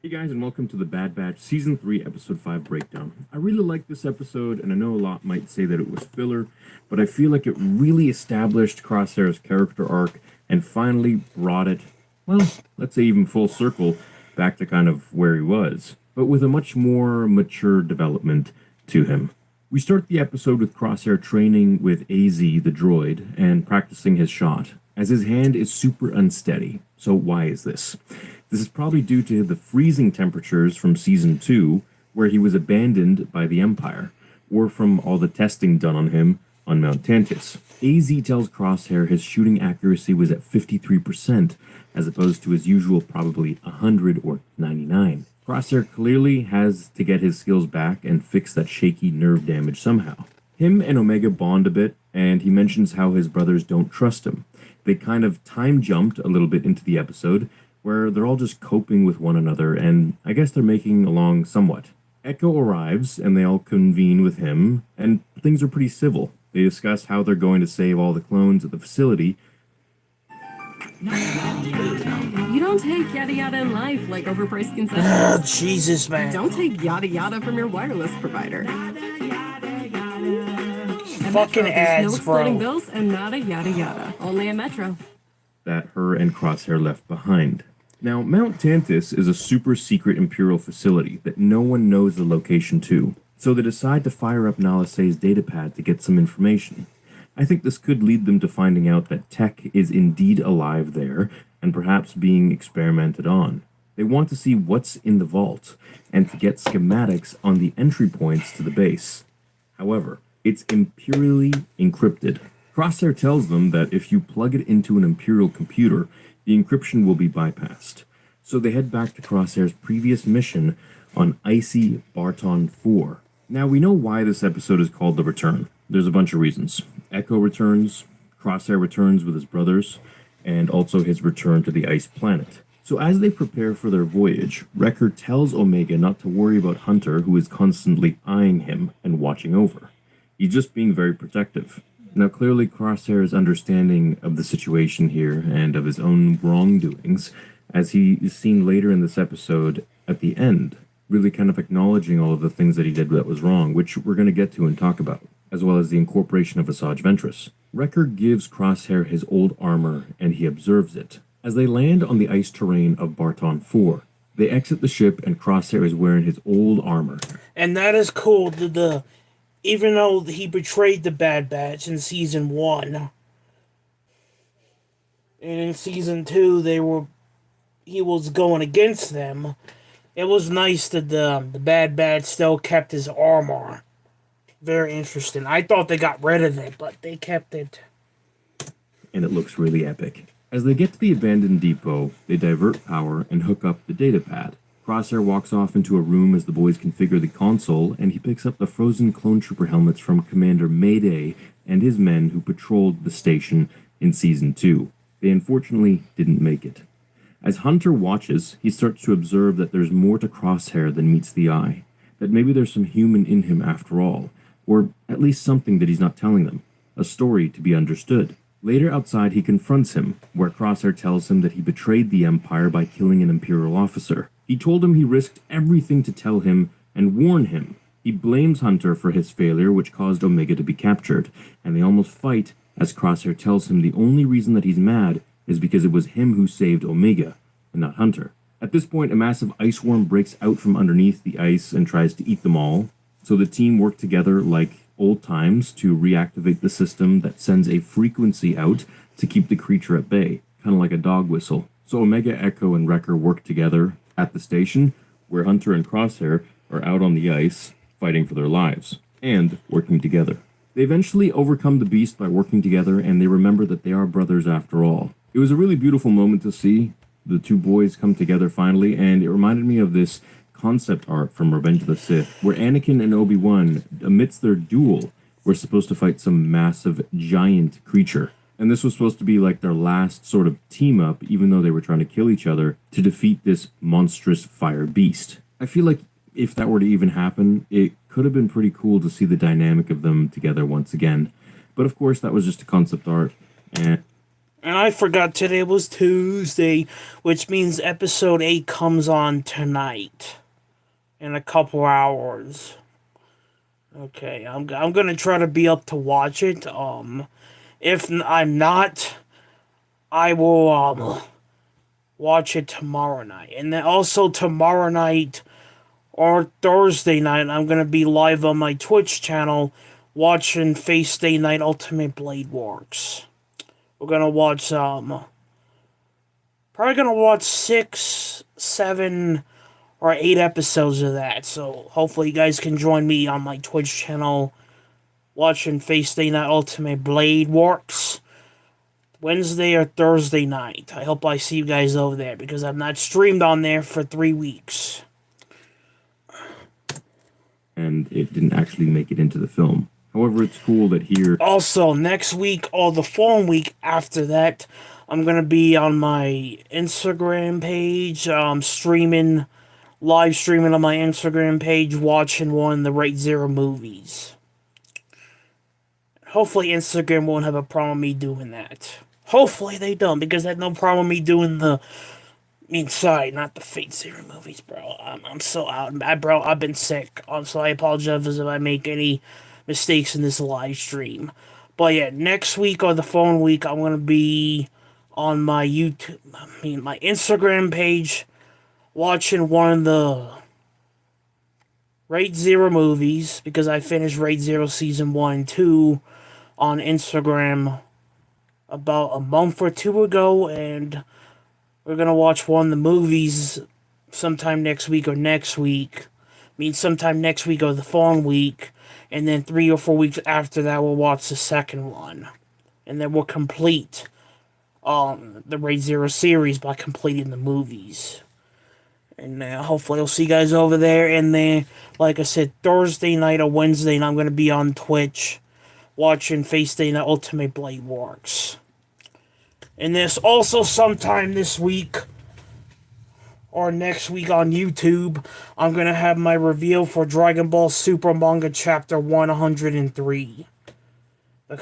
Hey guys, and welcome to the Bad Batch Season 3, Episode 5 breakdown. I really like this episode, and I know a lot might say that it was filler, but I feel like it really established Crosshair's character arc and finally brought it, well, let's say even full circle, back to kind of where he was, but with a much more mature development to him. We start the episode with Crosshair training with AZ, the droid, and practicing his shot, as his hand is super unsteady. So why is this? This is probably due to the freezing temperatures from Season 2, where he was abandoned by the Empire, or from all the testing done on him on Mount Tantiss. AZ tells Crosshair his shooting accuracy was at 53%, as opposed to his usual probably 100 or 99. Crosshair clearly has to get his skills back and fix that shaky nerve damage somehow. Him and Omega bond a bit, and he mentions how his brothers don't trust him. They kind of time jumped a little bit into the episode, where they're all just coping with one another, and I guess they're making along somewhat. Echo arrives, and they all convene with him, and things are pretty civil. They discuss how they're going to save all the clones at the facility. You don't take yada yada in life like overpriced concessions. Oh, Jesus, man. Don't take yada yada from your wireless provider. Fucking ads, no exploding bro. bills and not a yada yada. Only a Metro. That her and Crosshair left behind. Now, Mount Tantiss is a super secret Imperial facility that no one knows the location to, so they decide to fire up Nala Se's datapad to get some information. I think this could lead them to finding out that Tech is indeed alive there, and perhaps being experimented on. They want to see what's in the vault and to get schematics on the entry points to the base. However, it's imperially encrypted. Crosshair tells them that if you plug it into an Imperial computer, the encryption will be bypassed. So they head back to Crosshair's previous mission on icy Barton 4. Now we know why this episode is called The Return. There's a bunch of reasons. Echo returns, Crosshair returns with his brothers, and also his return to the ice planet. So as they prepare for their voyage, Wrecker tells Omega not to worry about Hunter, who is constantly eyeing him and watching over. He's just being very protective. Now clearly Crosshair's understanding of the situation here and of his own wrongdoings, as he is seen later in this episode at the end, really kind of acknowledging all of the things that he did that was wrong, which we're going to get to and talk about, as well as the incorporation of Asajj Ventress. Wrecker gives Crosshair his old armor and he observes it. As they land on the ice terrain of Barton 4, they exit the ship and Crosshair is wearing his old armor. And that is cool. Even though he betrayed the Bad Batch in Season 1, and in Season 2 he was going against them, it was nice that the Bad Batch still kept his armor. Very interesting. I thought they got rid of it, but they kept it. And it looks really epic. As they get to the abandoned depot, they divert power and hook up the data pad. Crosshair walks off into a room as the boys configure the console, and he picks up the frozen clone trooper helmets from Commander Mayday and his men who patrolled the station in Season 2. They unfortunately didn't make it. As Hunter watches, he starts to observe that there's more to Crosshair than meets the eye, that maybe there's some human in him after all, or at least something that he's not telling them, a story to be understood. Later outside, he confronts him, where Crosshair tells him that he betrayed the Empire by killing an Imperial officer. He told him he risked everything to tell him and warn him. He blames Hunter for his failure, which caused Omega to be captured, and they almost fight as Crosshair tells him the only reason that he's mad is because it was him who saved Omega, and not Hunter. At this point, a massive ice worm breaks out from underneath the ice and tries to eat them all, so the team work together like old times to reactivate the system that sends a frequency out to keep the creature at bay, kind of like a dog whistle. So Omega, Echo, and Wrecker work together at the station, where Hunter and Crosshair are out on the ice fighting for their lives, and working together. They eventually overcome the beast by working together, and they remember that they are brothers after all. It was a really beautiful moment to see the two boys come together finally, and it reminded me of this concept art from Revenge of the Sith, where Anakin and Obi-Wan, amidst their duel, were supposed to fight some massive giant creature. And this was supposed to be like their last sort of team up, even though they were trying to kill each other, to defeat this monstrous fire beast. I feel like if that were to even happen, it could have been pretty cool to see the dynamic of them together once again. But of course, that was just a concept art, and I forgot today was Tuesday, which means episode 8 comes on tonight, in a couple hours. Okay, I'm gonna try to be up to watch it. If I'm not, I will watch it tomorrow night. And then also tomorrow night or Thursday night, I'm gonna be live on my Twitch channel watching Face Day Night Ultimate Blade Works. We're gonna watch probably gonna watch 6, 7, or 8 episodes of that. So hopefully you guys can join me on my Twitch channel watching Face Day Night Ultimate Blade Works Wednesday or Thursday night. I hope I see you guys over there because I've not streamed on there for 3 weeks. And it didn't actually make it into the film. However, it's cool that here... Also, next week, or the following week after that, I'm going to be on my Instagram page, live streaming on my Instagram page, watching one of the Rate Zero movies. Hopefully Instagram won't have a problem with me doing that. Hopefully they don't, because they had no problem with me doing not the Fate Zero movies, bro. I'm so out. Bro, I've been sick. So I apologize if I make any mistakes in this live stream. But yeah, next week or the following week, I'm going to be on my my Instagram page, watching one of the Rate Zero movies, because I finished Rate Zero Season 1 and 2 on Instagram about a month or two ago, and we're going to watch one of the movies sometime next week or next week. Sometime next week or the following week. And then 3 or 4 weeks after that, we'll watch the second one. And then we'll complete the Raid Zero series by completing the movies. And hopefully I'll see you guys over there. And then, like I said, Thursday night or Wednesday night, I'm going to be on Twitch watching Face Day Night Ultimate Blade Works. And there's also sometime this week or next week on YouTube, I'm going to have my reveal for Dragon Ball Super Manga Chapter 103. The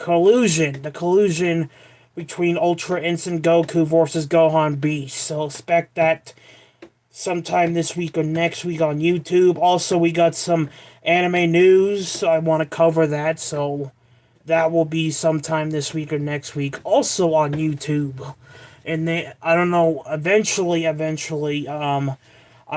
collusion between Ultra Instinct Goku versus Gohan Beast. So expect that sometime this week or next week on YouTube. Also, we got some anime news, so I want to cover that. So that will be sometime this week or next week. Also on YouTube. And then, I don't know, eventually, I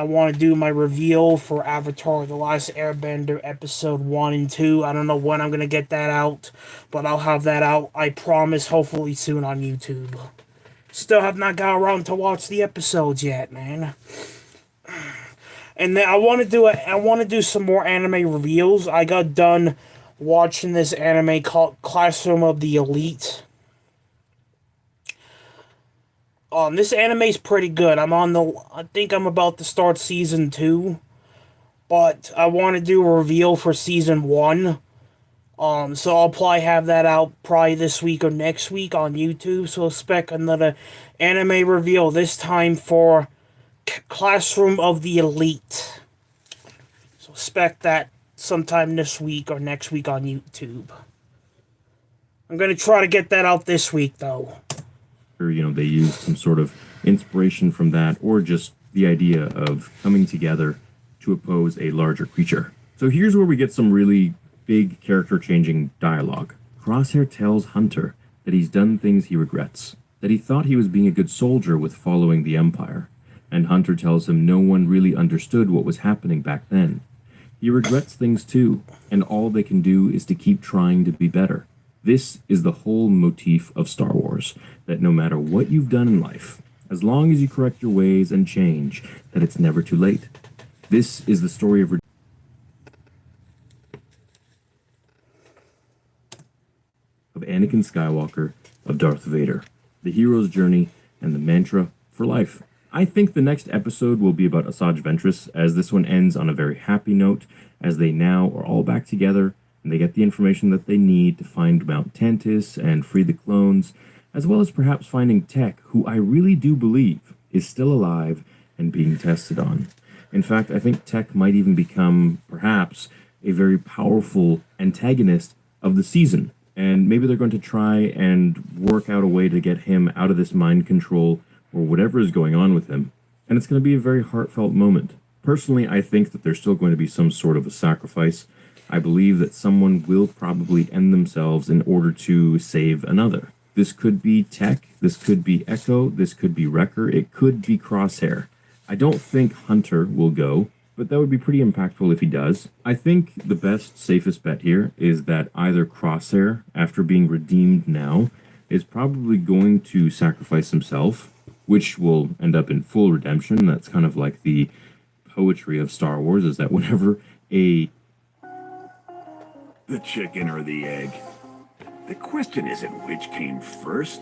want to do my reveal for Avatar The Last Airbender Episode 1 and 2. I don't know when I'm going to get that out, but I'll have that out, I promise, hopefully soon on YouTube. Still have not got around to watch the episodes yet, man. And then I want to do some more anime reveals. I got done watching this anime called Classroom of the Elite. This anime's pretty good. I think I'm about to start season 2. But I want to do a reveal for season 1. So I'll probably have that out probably this week or next week on YouTube. So expect another anime reveal, this time for Classroom of the Elite. So expect that sometime this week or next week on YouTube. I'm going to try to get that out this week, though. Or, they used some sort of inspiration from that, or just the idea of coming together to oppose a larger creature. So here's where we get some really big character-changing dialogue. Crosshair tells Hunter that he's done things he regrets, that he thought he was being a good soldier with following the Empire, and Hunter tells him no one really understood what was happening back then. He regrets things too, and all they can do is to keep trying to be better. This is the whole motif of Star Wars, that no matter what you've done in life, as long as you correct your ways and change, that it's never too late. This is the story of Anakin Skywalker, of Darth Vader, the hero's journey, and the mantra for life. I think the next episode will be about Asajj Ventress, as this one ends on a very happy note, as they now are all back together, and they get the information that they need to find Mount Tantiss and free the clones, as well as perhaps finding Tech, who I really do believe is still alive and being tested on. In fact, I think Tech might even become, perhaps, a very powerful antagonist of the season, and maybe they're going to try and work out a way to get him out of this mind control or whatever is going on with him, and it's going to be a very heartfelt moment. Personally, I think that there's still going to be some sort of a sacrifice. I believe that someone will probably end themselves in order to save another. This could be Tech, this could be Echo, this could be Wrecker, it could be Crosshair. I don't think Hunter will go, but that would be pretty impactful if he does. I think the best, safest bet here is that either Crosshair, after being redeemed now, is probably going to sacrifice himself, which will end up in full redemption. That's kind of like the poetry of Star Wars, is that whenever a... The chicken or the egg? The question isn't which came first.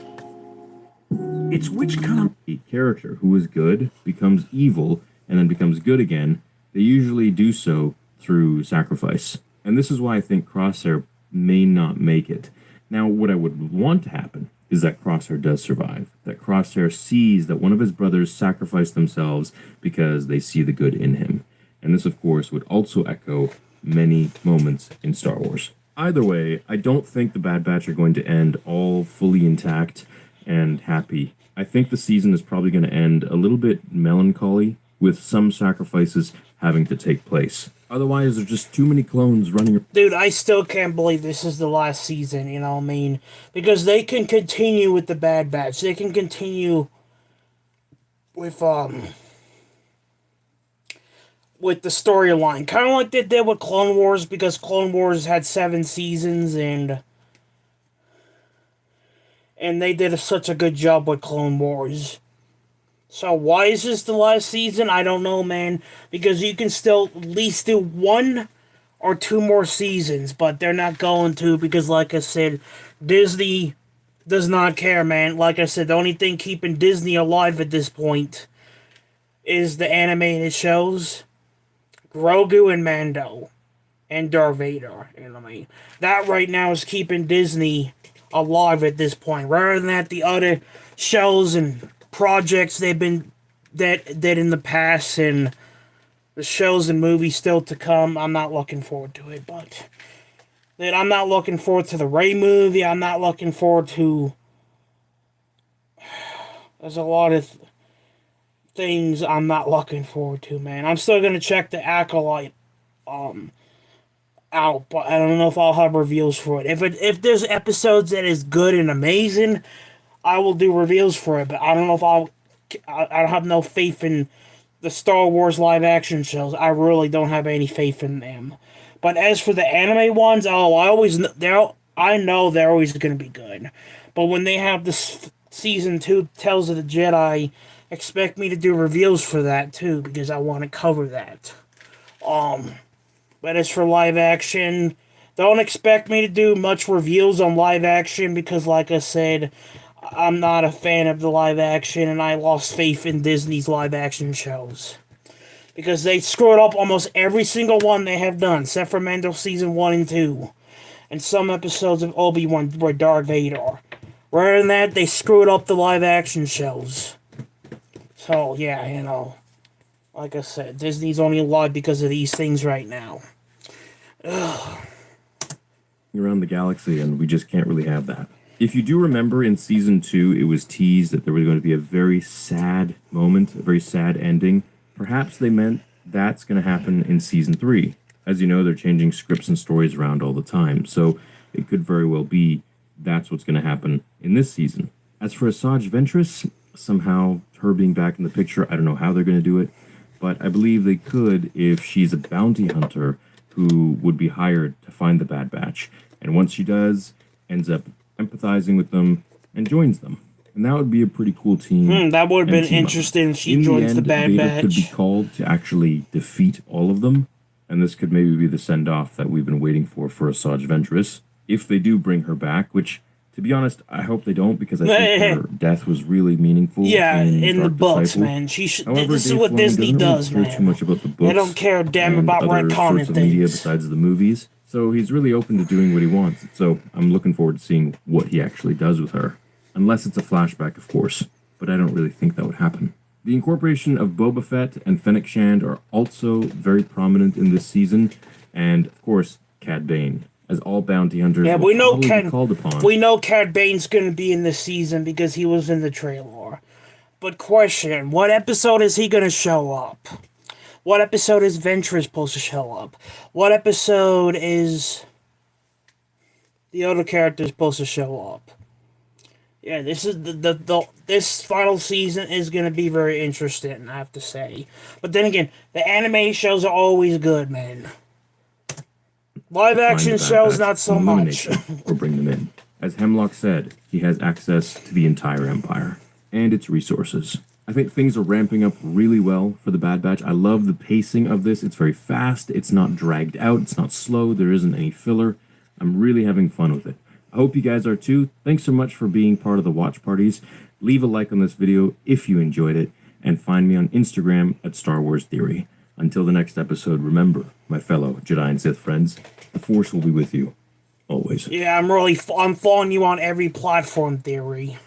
It's which a character who is good becomes evil and then becomes good again. They usually do so through sacrifice. And this is why I think Crosshair may not make it. Now, what I would want to happen is that Crosshair does survive. That Crosshair sees that one of his brothers sacrificed themselves because they see the good in him. And this, of course, would also echo many moments in Star Wars. Either way, I don't think the Bad Batch are going to end all fully intact and happy. I think the season is probably going to end a little bit melancholy, with some sacrifices having to take place. Otherwise, there's just too many clones running. Dude, I still can't believe this is the last season, you know what I mean? Because they can continue with the Bad Batch. They can continue with the storyline. Kind of like they did with Clone Wars, because Clone Wars had 7 seasons, and they did such a good job with Clone Wars. So why is this the last season? I don't know, man. Because you can still at least do 1 or 2 more seasons, but they're not going to because, like I said, Disney does not care, man. Like I said, the only thing keeping Disney alive at this point is the animated shows, Grogu and Mando, and Darth Vader. You know what I mean? That right now is keeping Disney alive at this point. Rather than that, the other shows and projects they've been that in the past and the shows and movies still to come, I'm not looking forward to it. But that I'm not looking forward to the Rey movie. I'm not looking forward to. There's a lot of things I'm not looking forward to, man. I'm still gonna check the Acolyte out, but I don't know if I'll have reviews for it. If there's episodes that is good and amazing, I will do reviews for it. But I don't know if I don't have no faith in the Star Wars live action shows. I really don't have any faith in them. But as for the anime ones, I know they're always gonna be good. But when they have this season 2 Tales of the Jedi, expect me to do reviews for that too because I want to cover that. But as for live action, don't expect me to do much reviews on live action because, like I said, I'm not a fan of the live action and I lost faith in Disney's live action shows. Because they screwed up almost every single one they have done, except for Mando Season 1 and 2. And some episodes of Obi-Wan were Darth Vader. Rather than that, they screwed up the live action shows. So, yeah, you know, like I said, Disney's only alive because of these things right now. Ugh. Around the galaxy, and we just can't really have that. If you do remember in season 2, it was teased that there was going to be a very sad moment, a very sad ending. Perhaps they meant that's going to happen in season 3. As you know, they're changing scripts and stories around all the time, so it could very well be that's what's going to happen in this season. As for Asajj Ventress, somehow her being back in the picture, I don't know how they're going to do it, but I believe they could if she's a bounty hunter who would be hired to find the Bad Batch, and once she does, ends up empathizing with them and joins them. And that would be a pretty cool team. That would have been interesting if she joins the Bad Vader Batch. could be called to actually defeat all of them, and this could maybe be the send-off that we've been waiting for Asajj Ventress. If they do bring her back, which, to be honest, I hope they don't, because I think her death was really meaningful. Yeah, in the Dark books, Disciple. man. However, This is Dave what Filoni Disney doesn't does, really care man. too much about the books. They don't care a damn and about other retconning sorts of media things. besides the movies. So he's really open to doing what he wants. So I'm looking forward to seeing what he actually does with her. Unless it's a flashback, of course. But I don't really think that would happen. The incorporation of Boba Fett and Fennec Shand are also very prominent in this season. And, of course, Cad Bane. As all bounty hunters Yeah, will we know probably be called upon. We know Cad Bane's going to be in this season because he was in the trailer. But question, what episode is he going to show up? What episode is Ventress supposed to show up? What episode is the other character supposed to show up? Yeah, this is this final season is going to be very interesting, I have to say. But then again, the anime shows are always good, man. Live action shows, not so much. Or bring them in. As Hemlock said, he has access to the entire Empire and its resources. I think things are ramping up really well for the Bad Batch. I love the pacing of this. It's very fast. It's not dragged out. It's not slow. There isn't any filler. I'm really having fun with it. I hope you guys are too. Thanks so much for being part of the watch parties. Leave a like on this video if you enjoyed it, and find me on Instagram at Star Wars Theory. Until the next episode, remember, my fellow Jedi and Sith friends, the Force will be with you, always. Yeah, I'm following you on every platform, Theory.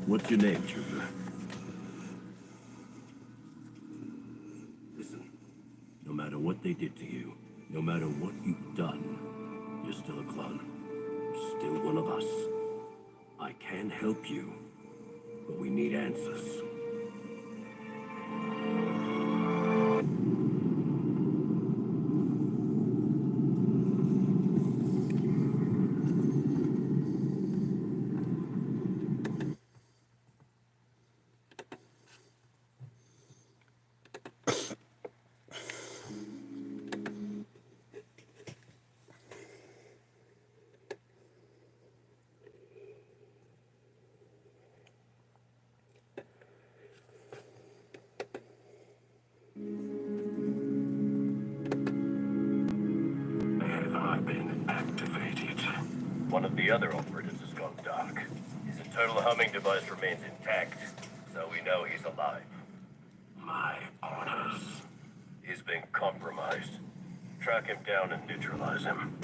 What's your name, Trooper? Listen, no matter what they did to you, no matter what you've done, you're still a clone. You're still one of us. I can help you, but we need answers. One of the other operatives has gone dark. His internal humming device remains intact, so we know he's alive. My orders. He's been compromised. Track him down and neutralize him.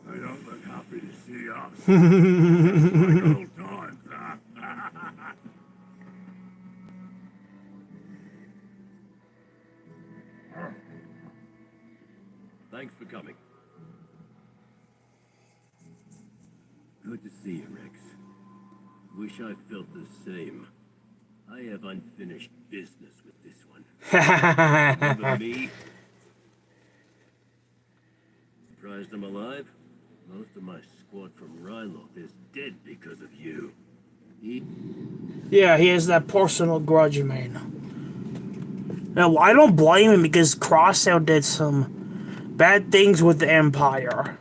I don't look happy to see us. Just like old times, huh? Thanks for coming. Good to see you, Rex. Wish I felt the same. I have unfinished business with this one. Remember me? Surprised I'm alive? Most of my squad from Ryloth is dead because of you. Yeah, he has that personal grudge, man. Now, I don't blame him because Crossout did some bad things with the Empire.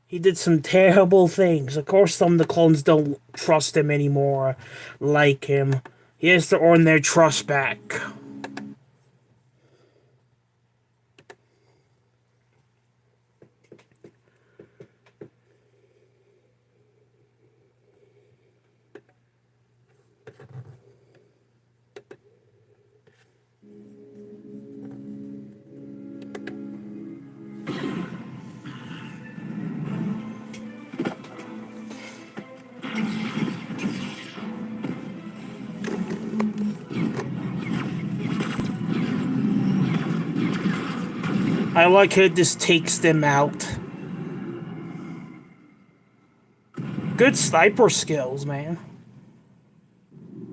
He did some terrible things. Of course, some of the clones don't trust him anymore, like him. He has to earn their trust back. I like how this takes them out. Good sniper skills, man.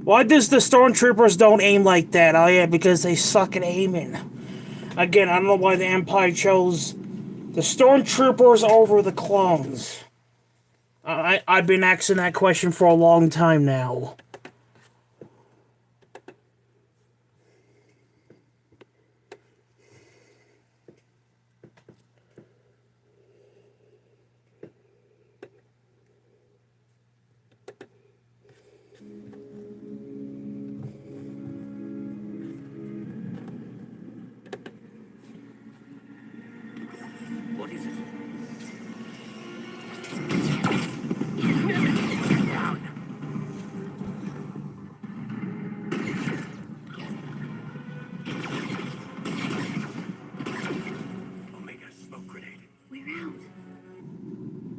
Why does the stormtroopers don't aim like that? Oh yeah, because they suck at aiming. Again, I don't know why the Empire chose the stormtroopers over the clones. I've been asking that question for a long time now.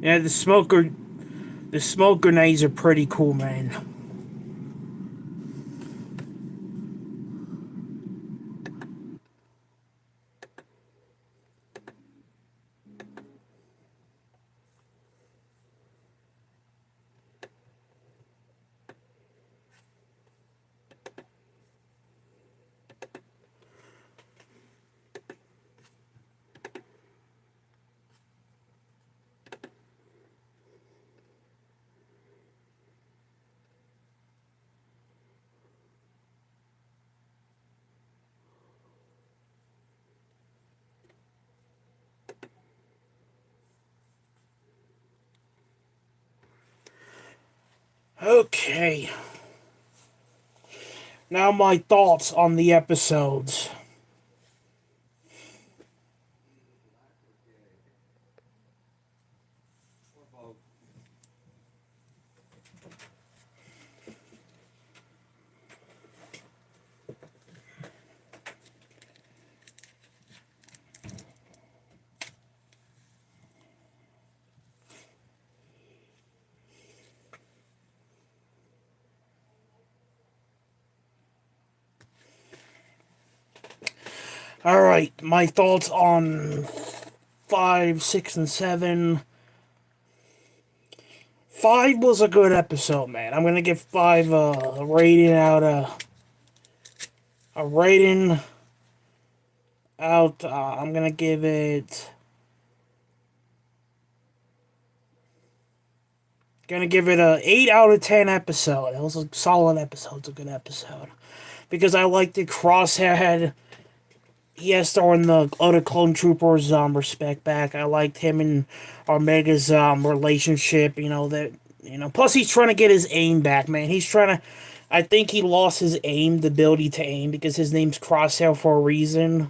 Yeah, the smoke grenades are pretty cool, man. Okay. Now my thoughts on the episodes. Alright, my thoughts on 5, 6, and 7. 5 was a good episode, man. I'm gonna give 5 a rating out I'm gonna give it a 8 out of 10 episode. It was a solid episode. It's a good episode. Because I liked the Crosshair had... He has throwing the other clone troopers respect back. I liked him and Omega's relationship, plus he's trying to get his aim back, man. He's trying to... I think he lost his aim, the ability to aim, because his name's Crosshair for a reason.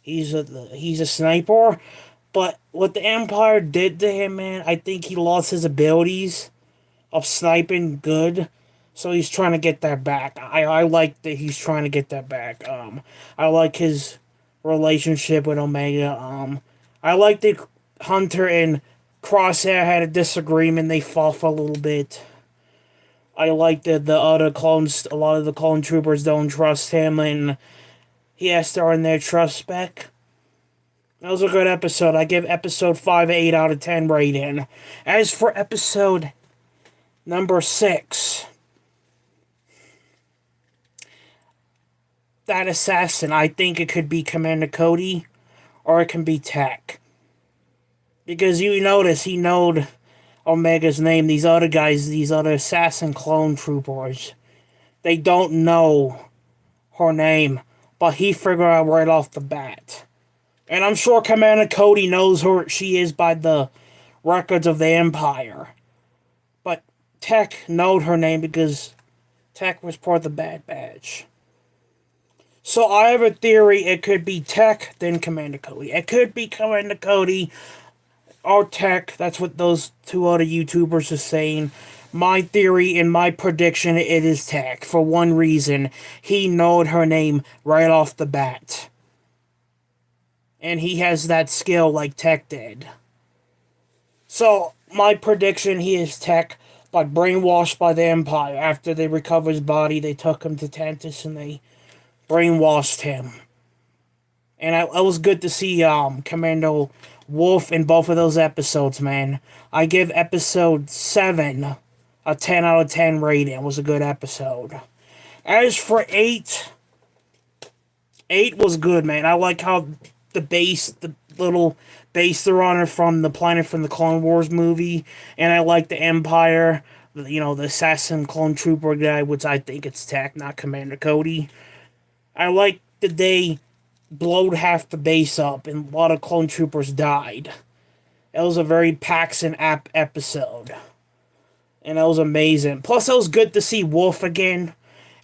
He's a sniper. But what the Empire did to him, man, I think he lost his abilities of sniping good. So he's trying to get that back. I like that he's trying to get that back. I like his relationship with Omega. I like that Hunter and Crosshair had a disagreement. They fought for a little bit. I like that the other clones, a lot of the clone troopers don't trust him, and he has to earn their trust back. That was a good episode. I give episode 5 an 8 out of 10 rating. As for episode number 6, that assassin, I think it could be Commander Cody, or it can be Tech. Because you notice he knowed Omega's name. These other guys, these other assassin clone troopers, they don't know her name, but he figured out right off the bat. And I'm sure Commander Cody knows who she is by the records of the Empire. But Tech knowed her name because Tech was part of the Bad Batch. So I have a theory it could be Tech, then Commander Cody. It could be Commander Cody or Tech. That's what those two other YouTubers are saying. My theory and my prediction, it is Tech. For one reason, he knowed her name right off the bat. And he has that skill like Tech did. So, my prediction, he is Tech, but brainwashed by the Empire. After they recovered his body, they took him to Tantus and they brainwashed him. And it was good to see Commando Wolf in both of those episodes, man. I give episode 7 a 10 out of 10 rating. It was a good episode. As for 8, 8 was good, man. I like how the little base they're on from the planet from the Clone Wars movie. And I like the Empire, the assassin clone trooper guy, which I think it's Tech, not Commander Cody. I like that they blowed half the base up and a lot of clone troopers died. It was a very Paxton episode. And that was amazing. Plus, it was good to see Wolf again.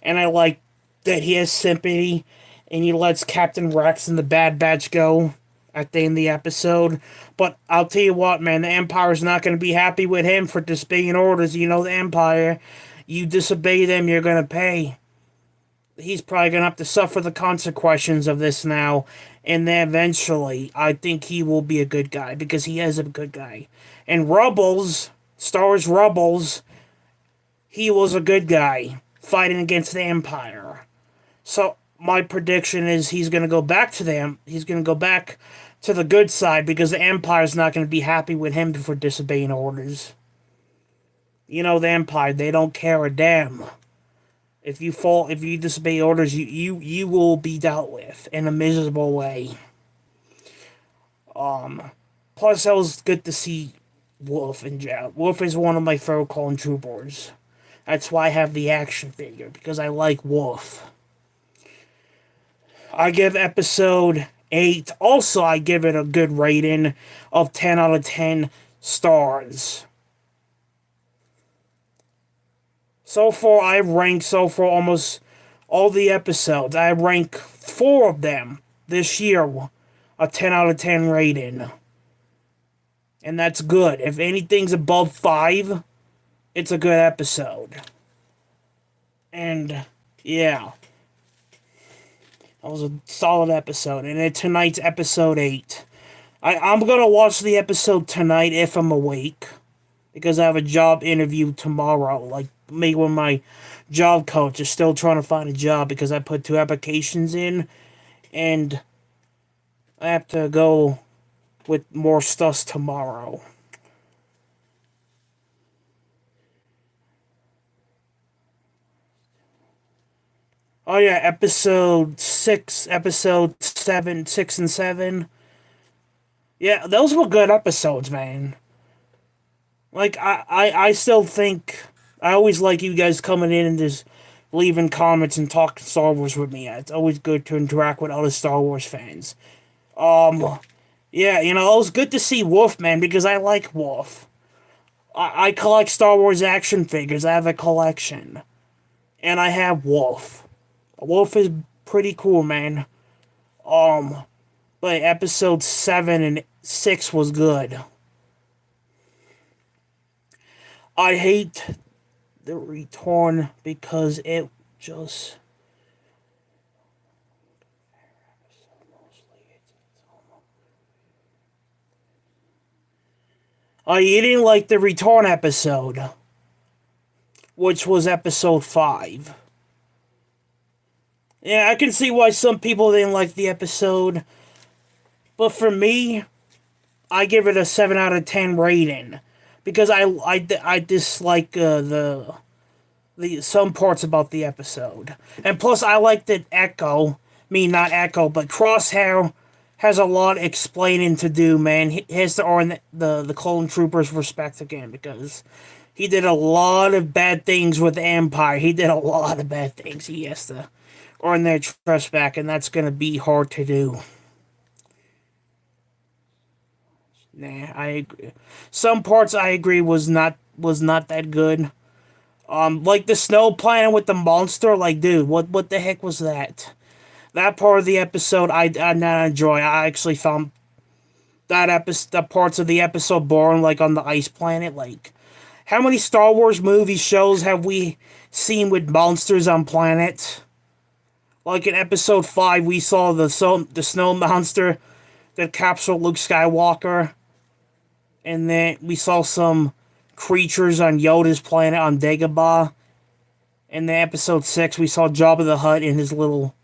And I like that he has sympathy. And he lets Captain Rex and the Bad Batch go at the end of the episode. But I'll tell you what, man. The Empire's not going to be happy with him for disobeying orders. The Empire. You disobey them, you're going to pay. he's probably gonna have to suffer the consequences of this now, and then eventually, I think he will be a good guy because he is a good guy. And Rebels, Star Wars Rebels, he was a good guy fighting against the Empire. So my prediction is he's gonna go back to them. He's gonna go back to the good side because the Empire's not gonna be happy with him for disobeying orders. You know, the Empire, they don't care a damn. If you disobey orders, you will be dealt with in a miserable way. Plus, it was good to see Wolf in jail. Wolf is one of my favorite clone troopers. That's why I have the action figure, because I like Wolf. I give episode 8, also I give it a good rating of 10 out of 10 stars. So far, I've ranked almost all the episodes. I rank 4 of them this year, a 10 out of 10 rating. And that's good. If anything's above 5, it's a good episode. And, yeah. That was a solid episode. And then tonight's episode 8. I'm going to watch the episode tonight if I'm awake. Because I have a job interview tomorrow. Like, me with my job coach is still trying to find a job because I put 2 applications in. And I have to go with more stuff tomorrow. Oh yeah, episode 6, episode 7, 6 and 7. Yeah, those were good episodes, man. Like, I still think, I always like you guys coming in and just leaving comments and talking Star Wars with me. It's always good to interact with other Star Wars fans. Yeah, you know, it was good to see Wolf, man, because I like Wolf. I collect Star Wars action figures. I have a collection. And I have Wolf. Wolf is pretty cool, man. But episode 7 and 6 was good. I hate the return because it just... I didn't like the return episode, which was episode 5. Yeah, I can see why some people didn't like the episode, but for me, I give it a 7 out of 10 rating because I dislike the some parts about the episode, and plus I like that not Echo, but Crosshair has a lot of explaining to do, man. He has to earn the clone troopers' respect again because he did a lot of bad things with the Empire. He did a lot of bad things. He has to earn their trust back, and that's going to be hard to do. Nah, I agree. Some parts I agree was not that good. Like the snow planet with the monster, like, dude, what the heck was that? That part of the episode I did not enjoy. I actually found the parts of the episode boring, like on the ice planet. Like, how many Star Wars movie shows have we seen with monsters on planets? Like in episode 5, we saw the snow monster that captured Luke Skywalker. And then we saw some creatures on Yoda's planet on Dagobah. In the episode 6, we saw Jabba the Hutt and his little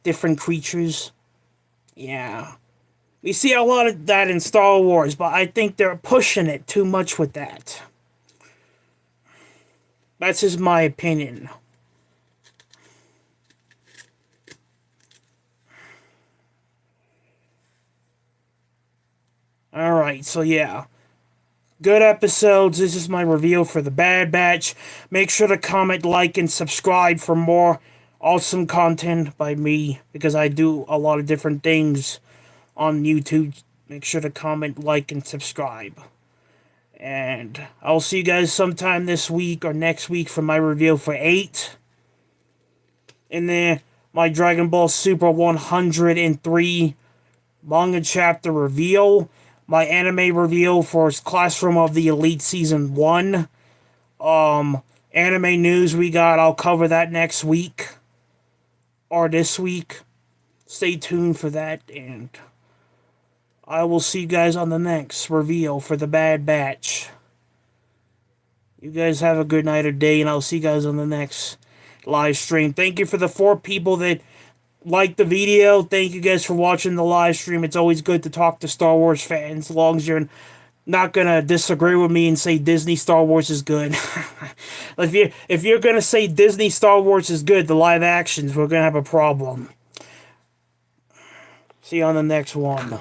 different creatures. Yeah. We see a lot of that in Star Wars, but I think they're pushing it too much with that. That's just my opinion. Alright, so yeah. Good episodes. This is my review for The Bad Batch. Make sure to comment, like, and subscribe for more awesome content by me, because I do a lot of different things on YouTube. Make sure to comment, like, and subscribe. And I'll see you guys sometime this week or next week for my review for 8. And then my Dragon Ball Super 103 manga chapter reveal. My anime review for Classroom of the Elite Season 1. Anime news we got, I'll cover that next week. are this week. Stay tuned for that, and I will see you guys on the next reveal for the Bad Batch. You guys have a good night or day, and I'll see you guys on the next live stream. Thank you for the 4 people that liked the video. Thank you guys for watching the live stream. It's always good to talk to Star Wars fans, as long as you're not gonna disagree with me and say Disney Star Wars is good. if you're gonna say Disney Star Wars is good, the live actions, we're gonna have a problem. See you on the next one.